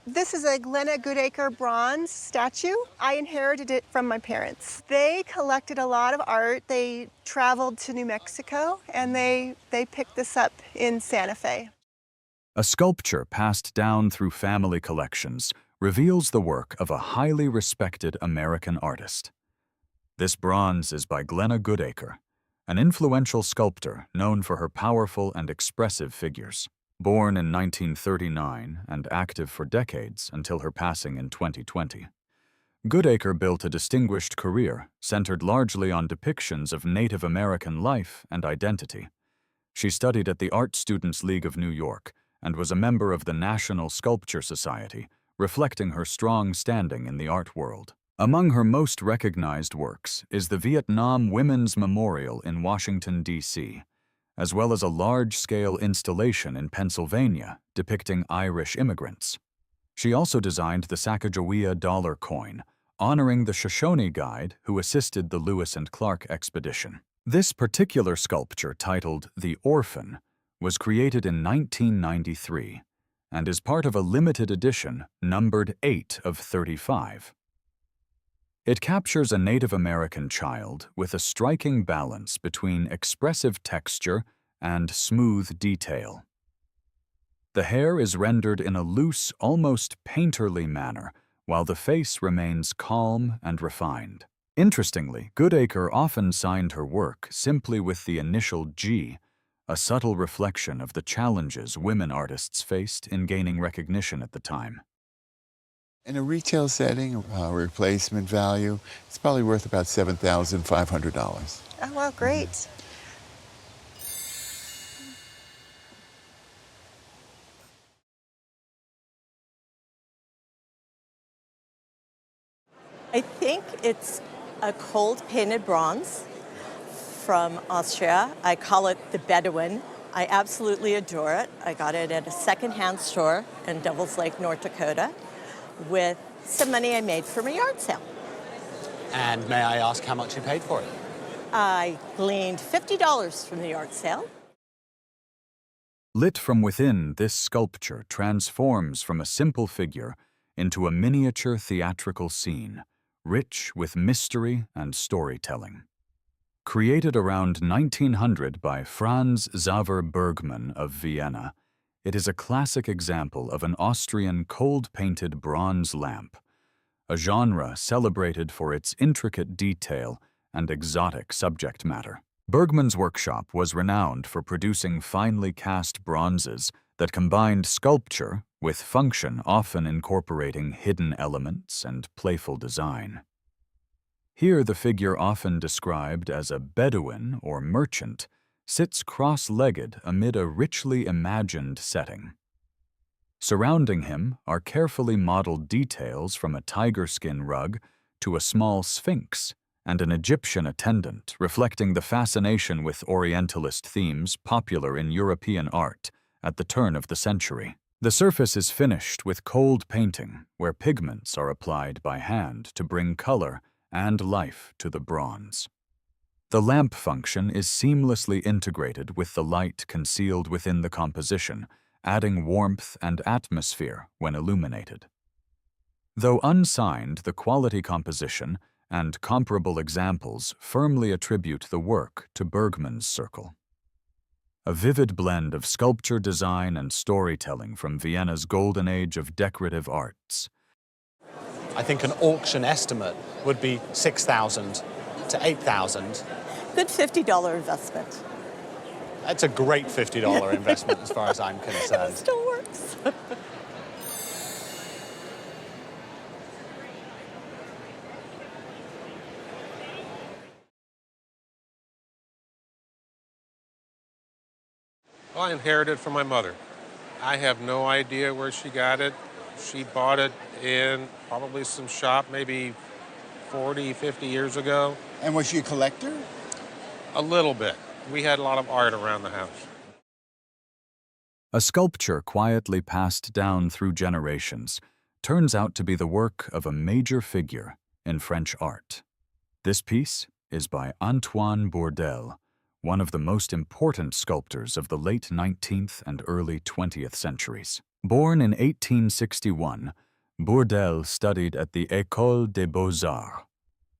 This is a Glenna Goodacre bronze statue. I inherited it from my parents. They collected a lot of art. They traveled to New Mexico and they picked this up in Santa Fe. A sculpture passed down through family collections reveals the work of a highly respected American artist. This bronze is by Glenna Goodacre, an influential sculptor known for her powerful and expressive figures. Born in 1939 and active for decades until her passing in 2020, Goodacre built a distinguished career centered largely on depictions of Native American life and identity. She studied at the Art Students League of New York and was a member of the National Sculpture Society, reflecting her strong standing in the art world. Among her most recognized works is the Vietnam Women's Memorial in Washington, D.C., as well as a large-scale installation in Pennsylvania depicting Irish immigrants. She also designed the Sacagawea dollar coin, honoring the Shoshone guide who assisted the Lewis and Clark expedition. This particular sculpture, titled The Orphan, was created in 1993 and is part of a limited edition numbered 8 of 35. It captures a Native American child with a striking balance between expressive texture and smooth detail. The hair is rendered in a loose, almost painterly manner, while the face remains calm and refined. Interestingly, Goodacre often signed her work simply with the initial G, a subtle reflection of the challenges women artists faced in gaining recognition at the time. In a retail setting, replacement value, it's probably worth about $7,500. Oh, well, great. I think it's a cold painted bronze from Austria. I call it the Bedouin. I absolutely adore it. I got it at a secondhand store in Devils Lake, North Dakota, with some money I made from a yard sale. And may I ask how much you paid for it? I gleaned $50 from the yard sale. Lit from within, this sculpture transforms from a simple figure into a miniature theatrical scene, rich with mystery and storytelling. Created around 1900 by Franz Bergman of Vienna, it is a classic example of an Austrian cold-painted bronze lamp, a genre celebrated for its intricate detail and exotic subject matter. Bergman's workshop was renowned for producing finely cast bronzes that combined sculpture with function, often incorporating hidden elements and playful design. Here, the figure, often described as a Bedouin or merchant, sits cross-legged amid a richly imagined setting. Surrounding him are carefully modeled details from a tiger skin rug to a small sphinx and an Egyptian attendant, reflecting the fascination with Orientalist themes popular in European art at the turn of the century. The surface is finished with cold painting, where pigments are applied by hand to bring color and life to the bronze. The lamp function is seamlessly integrated with the light concealed within the composition, adding warmth and atmosphere when illuminated. Though unsigned, the quality composition and comparable examples firmly attribute the work to Bergman's circle. A vivid blend of sculpture, design, and storytelling from Vienna's golden age of decorative arts. I think an auction estimate would be $6,000 to $8,000. Good $50 investment. That's a great $50 investment as far as I'm concerned. It still works. Well, I inherited it from my mother. I have no idea where she got it. She bought it in probably some shop maybe 40, 50 years ago. And was she a collector? A little bit. We had a lot of art around the house. A sculpture quietly passed down through generations turns out to be the work of a major figure in French art. This piece is by Antoine Bourdelle, one of the most important sculptors of the late 19th and early 20th centuries. Born in 1861, Bourdelle studied at the École des Beaux-Arts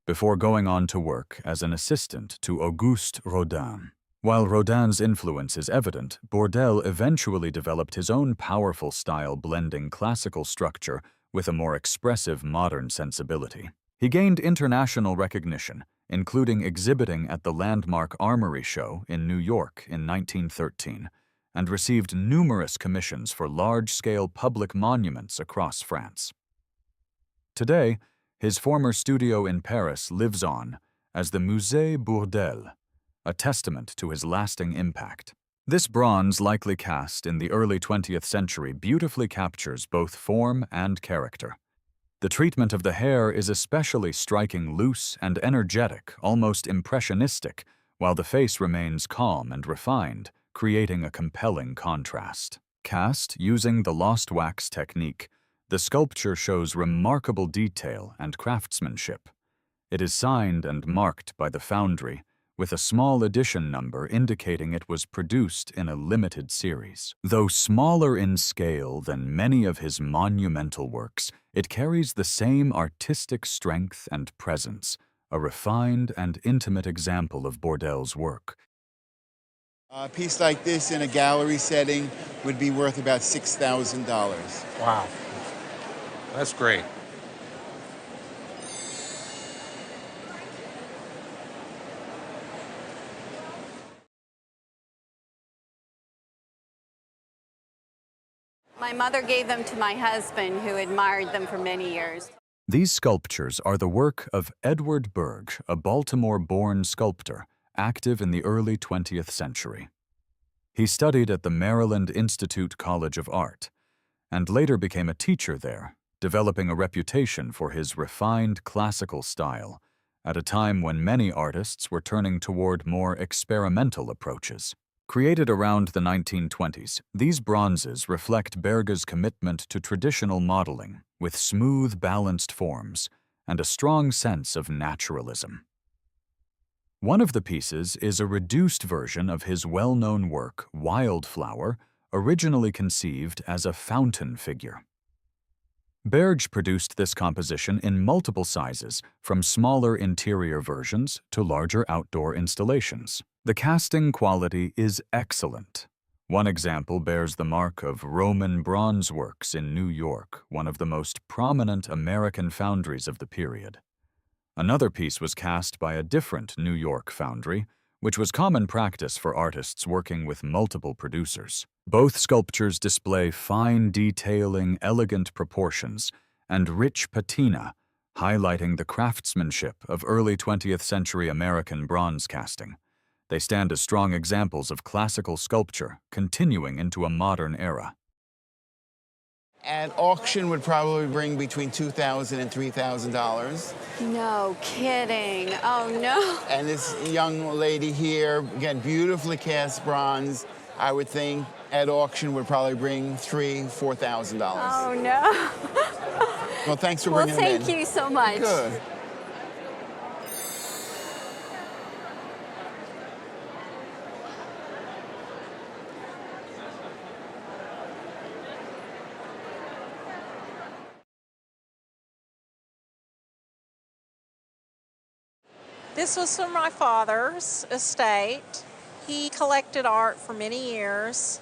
before going on to work as an assistant to Auguste Rodin. While Rodin's influence is evident, Bourdelle eventually developed his own powerful style, blending classical structure with a more expressive modern sensibility. He gained international recognition, including exhibiting at the landmark Armory Show in New York in 1913, and received numerous commissions for large-scale public monuments across France. Today, his former studio in Paris lives on as the Musée Bourdelle, a testament to his lasting impact. This bronze, likely cast in the early 20th century, beautifully captures both form and character. The treatment of the hair is especially striking, loose and energetic, almost impressionistic, while the face remains calm and refined, creating a compelling contrast. Cast using the lost wax technique, the sculpture shows remarkable detail and craftsmanship. It is signed and marked by the foundry, with a small edition number indicating it was produced in a limited series. Though smaller in scale than many of his monumental works, it carries the same artistic strength and presence, a refined and intimate example of Bourdelle's work. A piece like this in a gallery setting would be worth about $6,000. Wow. That's great. My mother gave them to my husband, who admired them for many years. These sculptures are the work of Edward Berge, a Baltimore-born sculptor, active in the early 20th century. He studied at the Maryland Institute College of Art, and later became a teacher there, developing a reputation for his refined classical style at a time when many artists were turning toward more experimental approaches. Created around the 1920s, these bronzes reflect Berge's commitment to traditional modeling with smooth, balanced forms and a strong sense of naturalism. One of the pieces is a reduced version of his well-known work, Wildflower, originally conceived as a fountain figure. Berge produced this composition in multiple sizes, from smaller interior versions to larger outdoor installations. The casting quality is excellent, One example bears the mark of Roman bronze works in New York, one of the most prominent American foundries of the period. Another piece was cast by a different New York foundry, which was common practice for artists working with multiple producers. Both sculptures display fine detailing, elegant proportions, and rich patina, highlighting the craftsmanship of early 20th century American bronze casting. They stand as strong examples of classical sculpture continuing into a modern era. At auction would probably bring between $2,000 and $3,000. No kidding. Oh, no. And this young lady here, again, beautifully cast bronze, I would think at auction would probably bring $3,000, $4,000. Oh, no. Well, thanks for bringing them in. Well, thank you so much. Good. This was from my father's estate. He collected art for many years,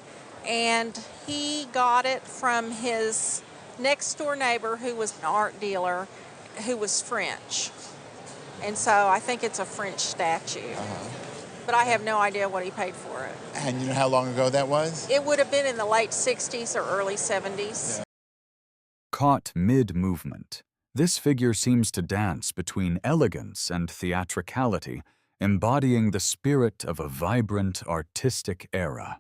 and he got it from his next door neighbor who was an art dealer who was French. And so I think it's a French statue. But I have no idea what he paid for it. And you know how long ago that was? It would have been in the late 60s or early 70s. Yeah. Caught mid-movement, this figure seems to dance between elegance and theatricality, embodying the spirit of a vibrant artistic era.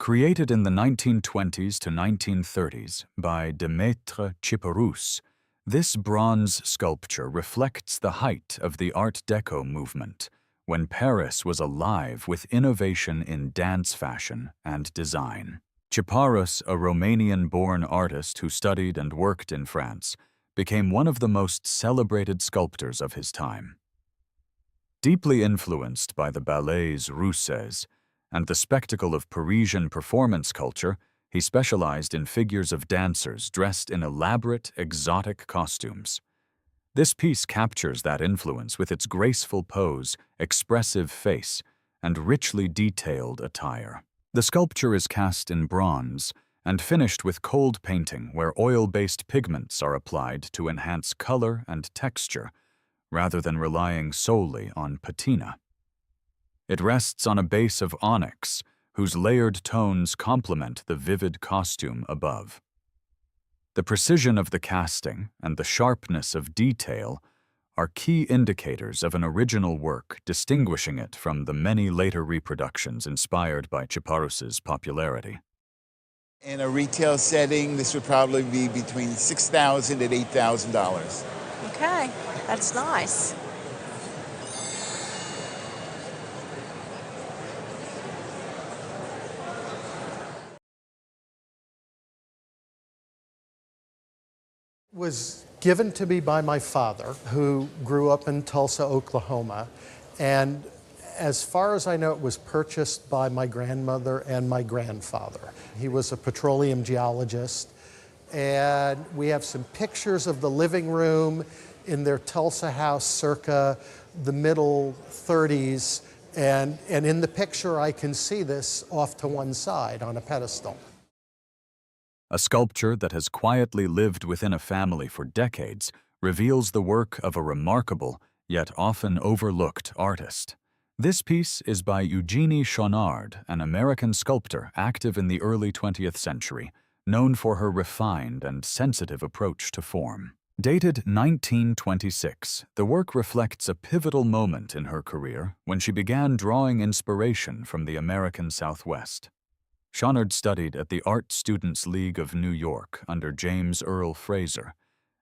Created in the 1920s to 1930s by Demetre Chiparus, this bronze sculpture reflects the height of the Art Deco movement, when Paris was alive with innovation in dance fashion and design. Chiparus, a Romanian-born artist who studied and worked in France, became one of the most celebrated sculptors of his time. Deeply influenced by the ballets Russes and the spectacle of Parisian performance culture, he specialized in figures of dancers dressed in elaborate, exotic costumes. This piece captures that influence with its graceful pose, expressive face, and richly detailed attire. The sculpture is cast in bronze and finished with cold painting, where oil-based pigments are applied to enhance color and texture, rather than relying solely on patina. It rests on a base of onyx, whose layered tones complement the vivid costume above. The precision of the casting and the sharpness of detail are key indicators of an original work, distinguishing it from the many later reproductions inspired by Chiparus's popularity. In a retail setting, this would probably be between $6,000 and $8,000. Okay, that's nice. Was given to me by my father, who grew up in Tulsa, Oklahoma, and as far as I know, it was purchased by my grandmother and my grandfather. He was a petroleum geologist, and we have some pictures of the living room in their Tulsa house circa the middle 30s, and in the picture I can see this off to one side on a pedestal. A sculpture that has quietly lived within a family for decades reveals the work of a remarkable, yet often overlooked artist. This piece is by Eugenie Shonnard, an American sculptor active in the early 20th century, known for her refined and sensitive approach to form. Dated 1926, the work reflects a pivotal moment in her career when she began drawing inspiration from the American Southwest. Shonnard studied at the Art Students League of New York under James Earl Fraser,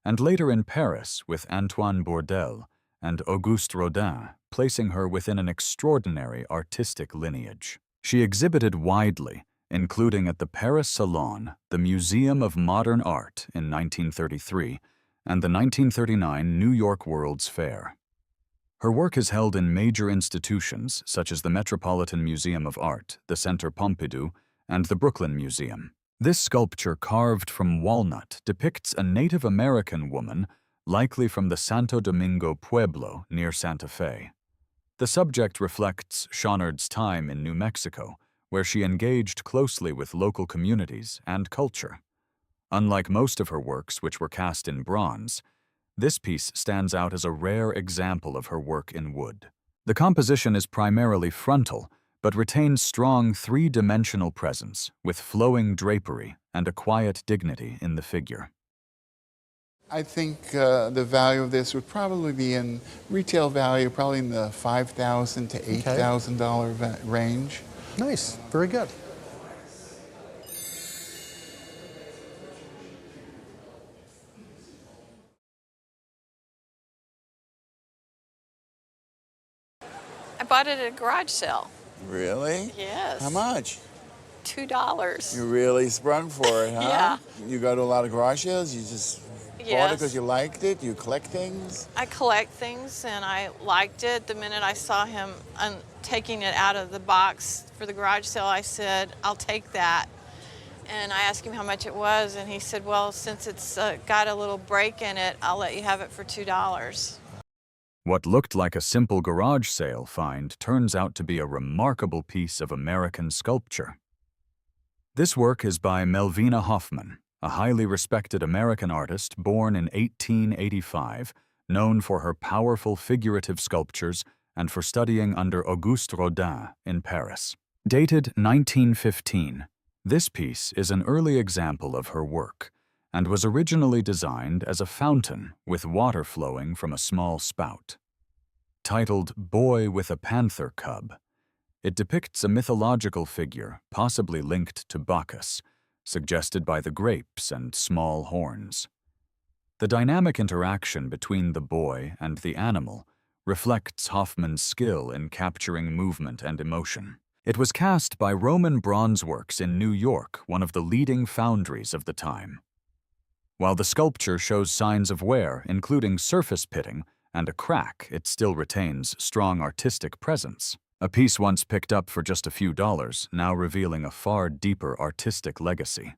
and later in Paris with Antoine Bourdelle and Auguste Rodin, placing her within an extraordinary artistic lineage. She exhibited widely, including at the Paris Salon, the Museum of Modern Art in 1933, and the 1939 New York World's Fair. Her work is held in major institutions such as the Metropolitan Museum of Art, the Centre Pompidou, and the Brooklyn Museum. This sculpture carved from walnut depicts a Native American woman, likely from the Santo Domingo Pueblo near Santa Fe. The subject reflects Shonnard's time in New Mexico, where she engaged closely with local communities and culture. Unlike most of her works, which were cast in bronze, this piece stands out as a rare example of her work in wood. The composition is primarily frontal, but retains strong three-dimensional presence with flowing drapery and a quiet dignity in the figure. I think the value of this would probably be in retail value, probably in the $5,000 to $8,000 range. Nice, very good. I bought it at a garage sale. Really? Yes. How much? $2. You really sprung for it, huh? Yeah. You go to a lot of garage sales? You just bought it Yes. because you liked it? You collect things? I collect things and I liked it. The minute I saw him taking it out of the box for the garage sale, I said, I'll take that. And I asked him how much it was, and he said, well, since it's got a little break in it, I'll let you have it for $2. What looked like a simple garage sale find turns out to be a remarkable piece of American sculpture. This work is by Melvina Hoffman, a highly respected American artist born in 1885, known for her powerful figurative sculptures and for studying under Auguste Rodin in Paris. Dated 1915, this piece is an early example of her work and was originally designed as a fountain with water flowing from a small spout. Titled Boy with a Panther Cub, it depicts a mythological figure possibly linked to Bacchus, suggested by the grapes and small horns. The dynamic interaction between the boy and the animal reflects Hoffman's skill in capturing movement and emotion. It was cast by Roman Bronze Works in New York, one of the leading foundries of the time. While the sculpture shows signs of wear, including surface pitting and a crack, it still retains strong artistic presence. A piece once picked up for just a few dollars, now revealing a far deeper artistic legacy.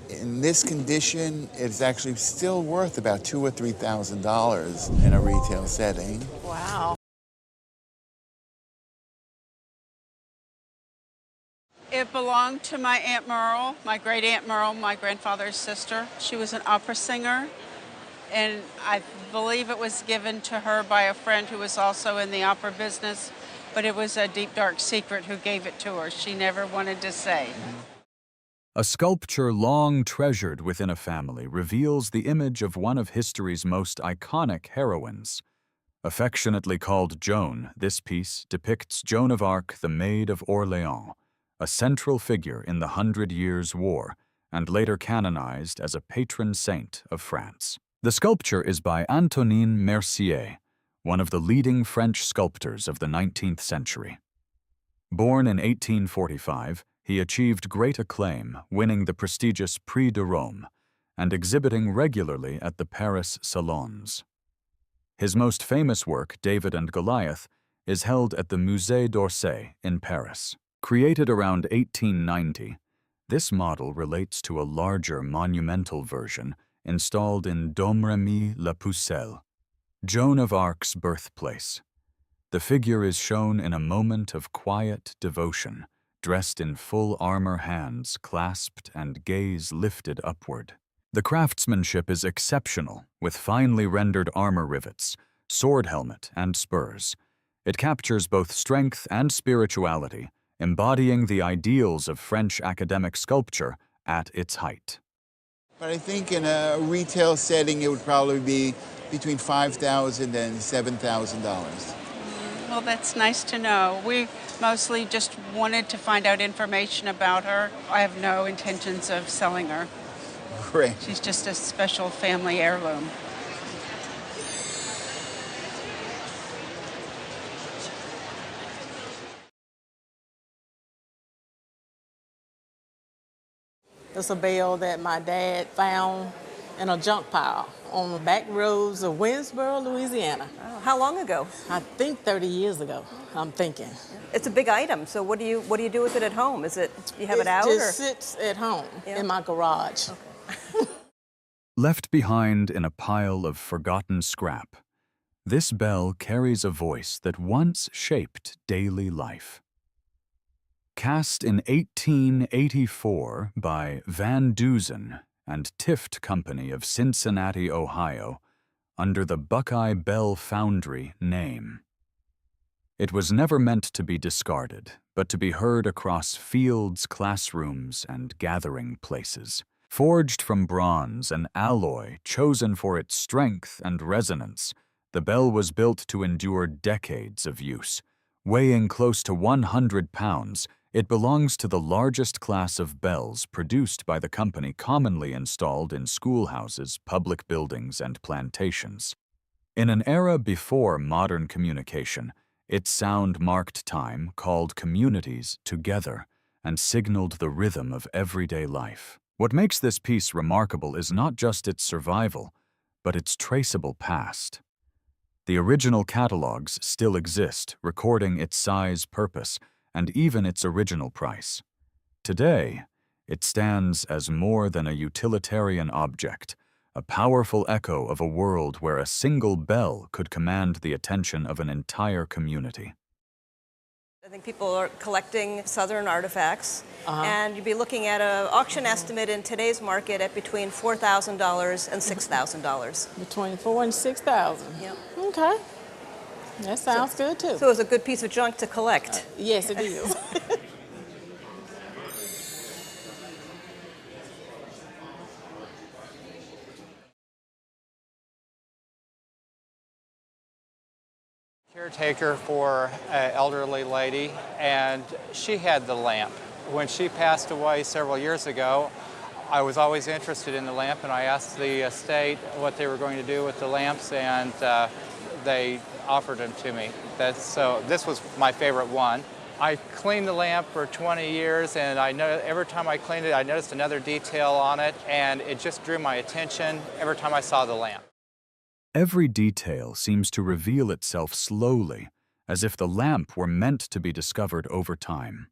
In this condition, it's actually still worth about $2,000 or $3,000 in a retail setting. Wow. It belonged to my Aunt Merle, my great Aunt Merle, my grandfather's sister. She was an opera singer, and I believe it was given to her by a friend who was also in the opera business, but it was a deep, dark secret who gave it to her. She never wanted to say. A sculpture long treasured within a family reveals the image of one of history's most iconic heroines. Affectionately called Joan, this piece depicts Joan of Arc, the Maid of Orleans, a central figure in the 100 Years' War, and later canonized as a patron saint of France. The sculpture is by Antonin Mercié, one of the leading French sculptors of the 19th century. Born in 1845, he achieved great acclaim, winning the prestigious Prix de Rome and exhibiting regularly at the Paris salons. His most famous work, David and Goliath, is held at the Musée d'Orsay in Paris. Created around 1890, this model relates to a larger monumental version installed in Domremy-la-Pucelle, Joan of Arc's birthplace. The figure is shown in a moment of quiet devotion, dressed in full armor, hands clasped and gaze lifted upward. The craftsmanship is exceptional, with finely rendered armor rivets, sword helmet, and spurs. It captures both strength and spirituality, embodying the ideals of French academic sculpture at its height. But I think in a retail setting, it would probably be between $5,000 and $7,000. Well, that's nice to know. We mostly just wanted to find out information about her. I have no intentions of selling her. Great. She's just a special family heirloom. It's a bell that my dad found in a junk pile on the back roads of Winsboro, Louisiana. Oh, how long ago? I think 30 years ago, I'm thinking. It's a big item, so what do you do with it at home? Is it, you have it out? It just sits at home in my garage. Okay. Left behind in a pile of forgotten scrap, this bell carries a voice that once shaped daily life. Cast in 1884 by Van Dusen and Tift Company of Cincinnati, Ohio, under the Buckeye Bell Foundry name. It was never meant to be discarded, but to be heard across fields, classrooms, and gathering places. Forged from bronze, an alloy chosen for its strength and resonance, the bell was built to endure decades of use. Weighing close to 100 pounds, it belongs to the largest class of bells produced by the company, commonly installed in schoolhouses, public buildings, and plantations. In an era before modern communication, its sound marked time, called communities together, and signaled the rhythm of everyday life. What makes this piece remarkable is not just its survival, but its traceable past. The original catalogs still exist, recording its size, purpose, and even its original price. Today, it stands as more than a utilitarian object, a powerful echo of a world where a single bell could command the attention of an entire community. I think people are collecting Southern artifacts, and you'd be looking at an auction estimate in today's market at between $4,000 and $6,000. Between $4,000 and $6,000. Yep. Okay. That sounds good too. So it's a good piece of junk to collect. Yes, it is. Caretaker for an elderly lady, and she had the lamp. When she passed away several years ago, I was always interested in the lamp, and I asked the estate what they were going to do with the lamps, and they offered them to me. So this was my favorite one. I cleaned the lamp for 20 years, and I know every time I cleaned it, I noticed another detail on it, and it just drew my attention every time I saw the lamp. Every detail seems to reveal itself slowly, as if the lamp were meant to be discovered over time.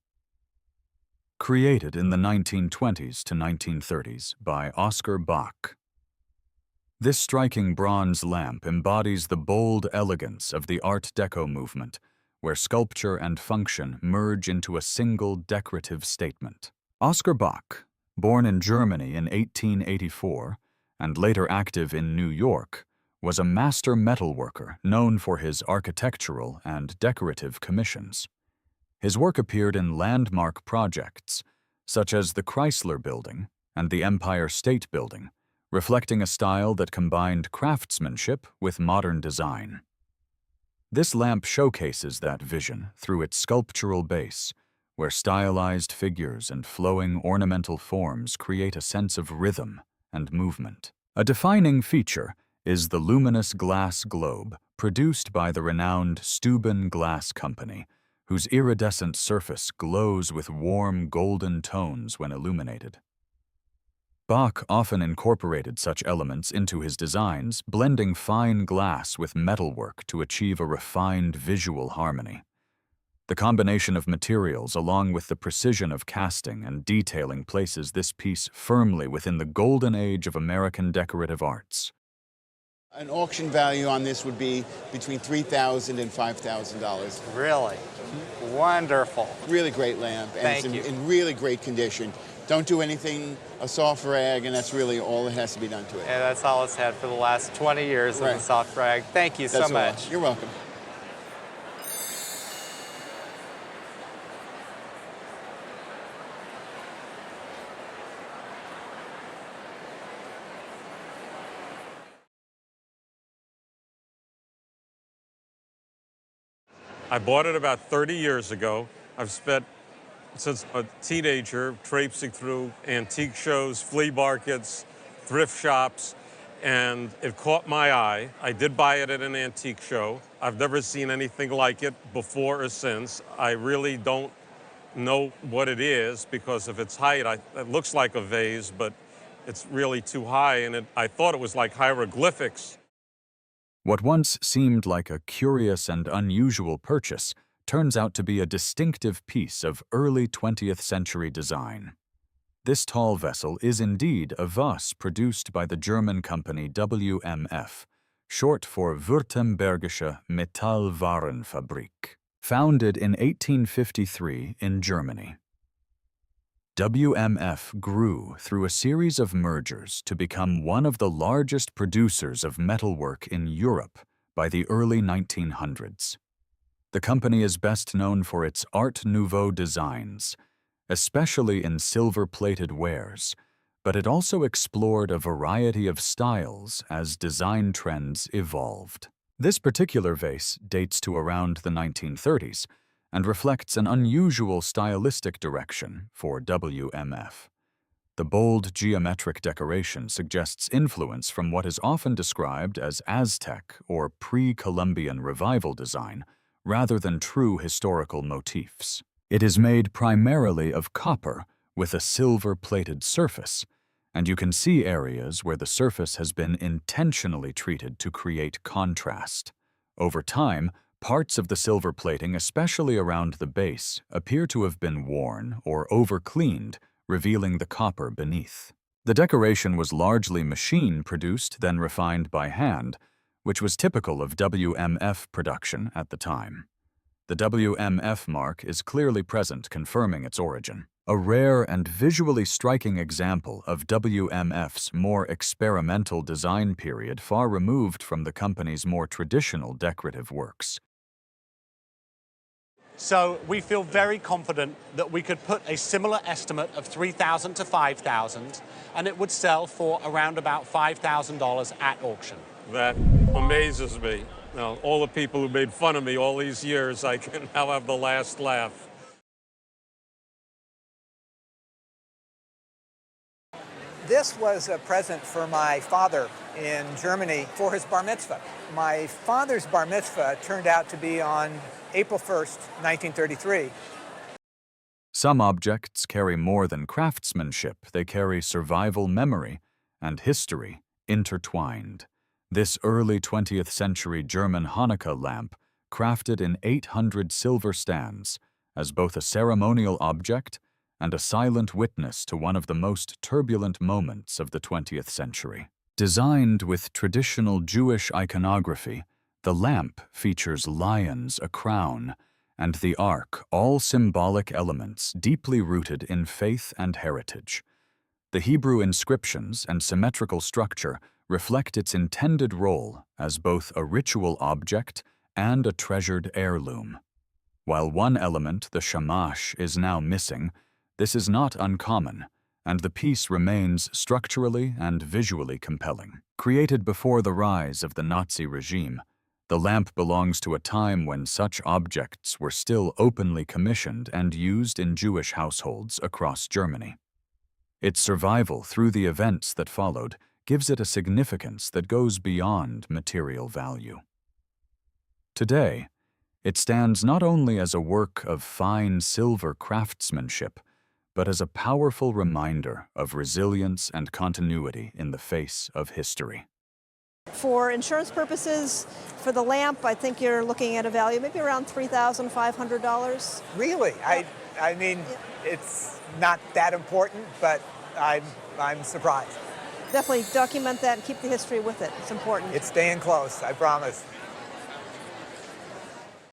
Created in the 1920s to 1930s by Oscar Bach. This striking bronze lamp embodies the bold elegance of the Art Deco movement, where sculpture and function merge into a single decorative statement. Oscar Bach, born in Germany in 1884 and later active in New York, was a master metalworker known for his architectural and decorative commissions. His work appeared in landmark projects, such as the Chrysler Building and the Empire State Building, reflecting a style that combined craftsmanship with modern design. This lamp showcases that vision through its sculptural base, where stylized figures and flowing ornamental forms create a sense of rhythm and movement. A defining feature is the luminous glass globe produced by the renowned Steuben Glass Company, whose iridescent surface glows with warm golden tones when illuminated. Bach often incorporated such elements into his designs, blending fine glass with metalwork to achieve a refined visual harmony. The combination of materials, along with the precision of casting and detailing, places this piece firmly within the golden age of American decorative arts. An auction value on this would be between $3,000 and $5,000. Really? Wonderful. Really great lamp, and Thank it's you. in really great condition. Don't do anything, a soft rag, and that's really all that has to be done to it. Yeah, that's all it's had for the last 20 years Right. in the soft rag. Thank you That's so all. much. You're welcome. I bought it about 30 years ago. I've spent, since a teenager, traipsing through antique shows, flea markets, thrift shops, and it caught my eye. I did buy it at an antique show. I've never seen anything like it before or since. I really don't know what it is because of its height. It looks like a vase, but it's really too high, and I thought it was like hieroglyphics. What once seemed like a curious and unusual purchase turns out to be a distinctive piece of early 20th century design. This tall vessel is indeed a vase produced by the German company WMF, short for Württembergische Metallwarenfabrik. founded in 1853 in Germany. WMF grew through a series of mergers to become one of the largest producers of metalwork in Europe by the early 1900s. The company is best known for its Art Nouveau designs, especially in silver-plated wares, but it also explored a variety of styles as design trends evolved. This particular vase dates to around the 1930s and reflects an unusual stylistic direction for WMF. The bold geometric decoration suggests influence from what is often described as Aztec or pre-Columbian revival design, rather than true historical motifs. It is made primarily of copper with a silver-plated surface, and you can see areas where the surface has been intentionally treated to create contrast. Over time, parts of the silver plating, especially around the base, appear to have been worn or over-cleaned, revealing the copper beneath. The decoration was largely machine-produced, then refined by hand, which was typical of WMF production at the time. The WMF mark is clearly present, confirming its origin. A rare and visually striking example of WMF's more experimental design period, far removed from the company's more traditional decorative works. So we feel very confident that we could put a similar estimate of $3,000 to $5,000, and it would sell for around about $5,000 at auction. That amazes me. Now, all the people who made fun of me all these years, I can now have the last laugh. This was a present for my father in Germany for his bar mitzvah. My father's bar mitzvah turned out to be on April 1st, 1933. Some objects carry more than craftsmanship. They carry survival memory and history intertwined. This early 20th century German Hanukkah lamp, crafted in 800 silver stands, as both a ceremonial object and a silent witness to one of the most turbulent moments of the 20th century. Designed with traditional Jewish iconography, the lamp features lions, a crown, and the ark, all symbolic elements deeply rooted in faith and heritage. The Hebrew inscriptions and symmetrical structure reflect its intended role as both a ritual object and a treasured heirloom. While one element, the shamash, is now missing, this is not uncommon, and the piece remains structurally and visually compelling. Created before the rise of the Nazi regime, the lamp belongs to a time when such objects were still openly commissioned and used in Jewish households across Germany. Its survival through the events that followed gives it a significance that goes beyond material value. Today, it stands not only as a work of fine silver craftsmanship, but as a powerful reminder of resilience and continuity in the face of history. For insurance purposes, for the lamp, I think you're looking at a value maybe around $3,500. Really? Yep. I mean, it's not that important, but I'm surprised. Definitely document that and keep the history with it. It's important. It's staying close, I promise.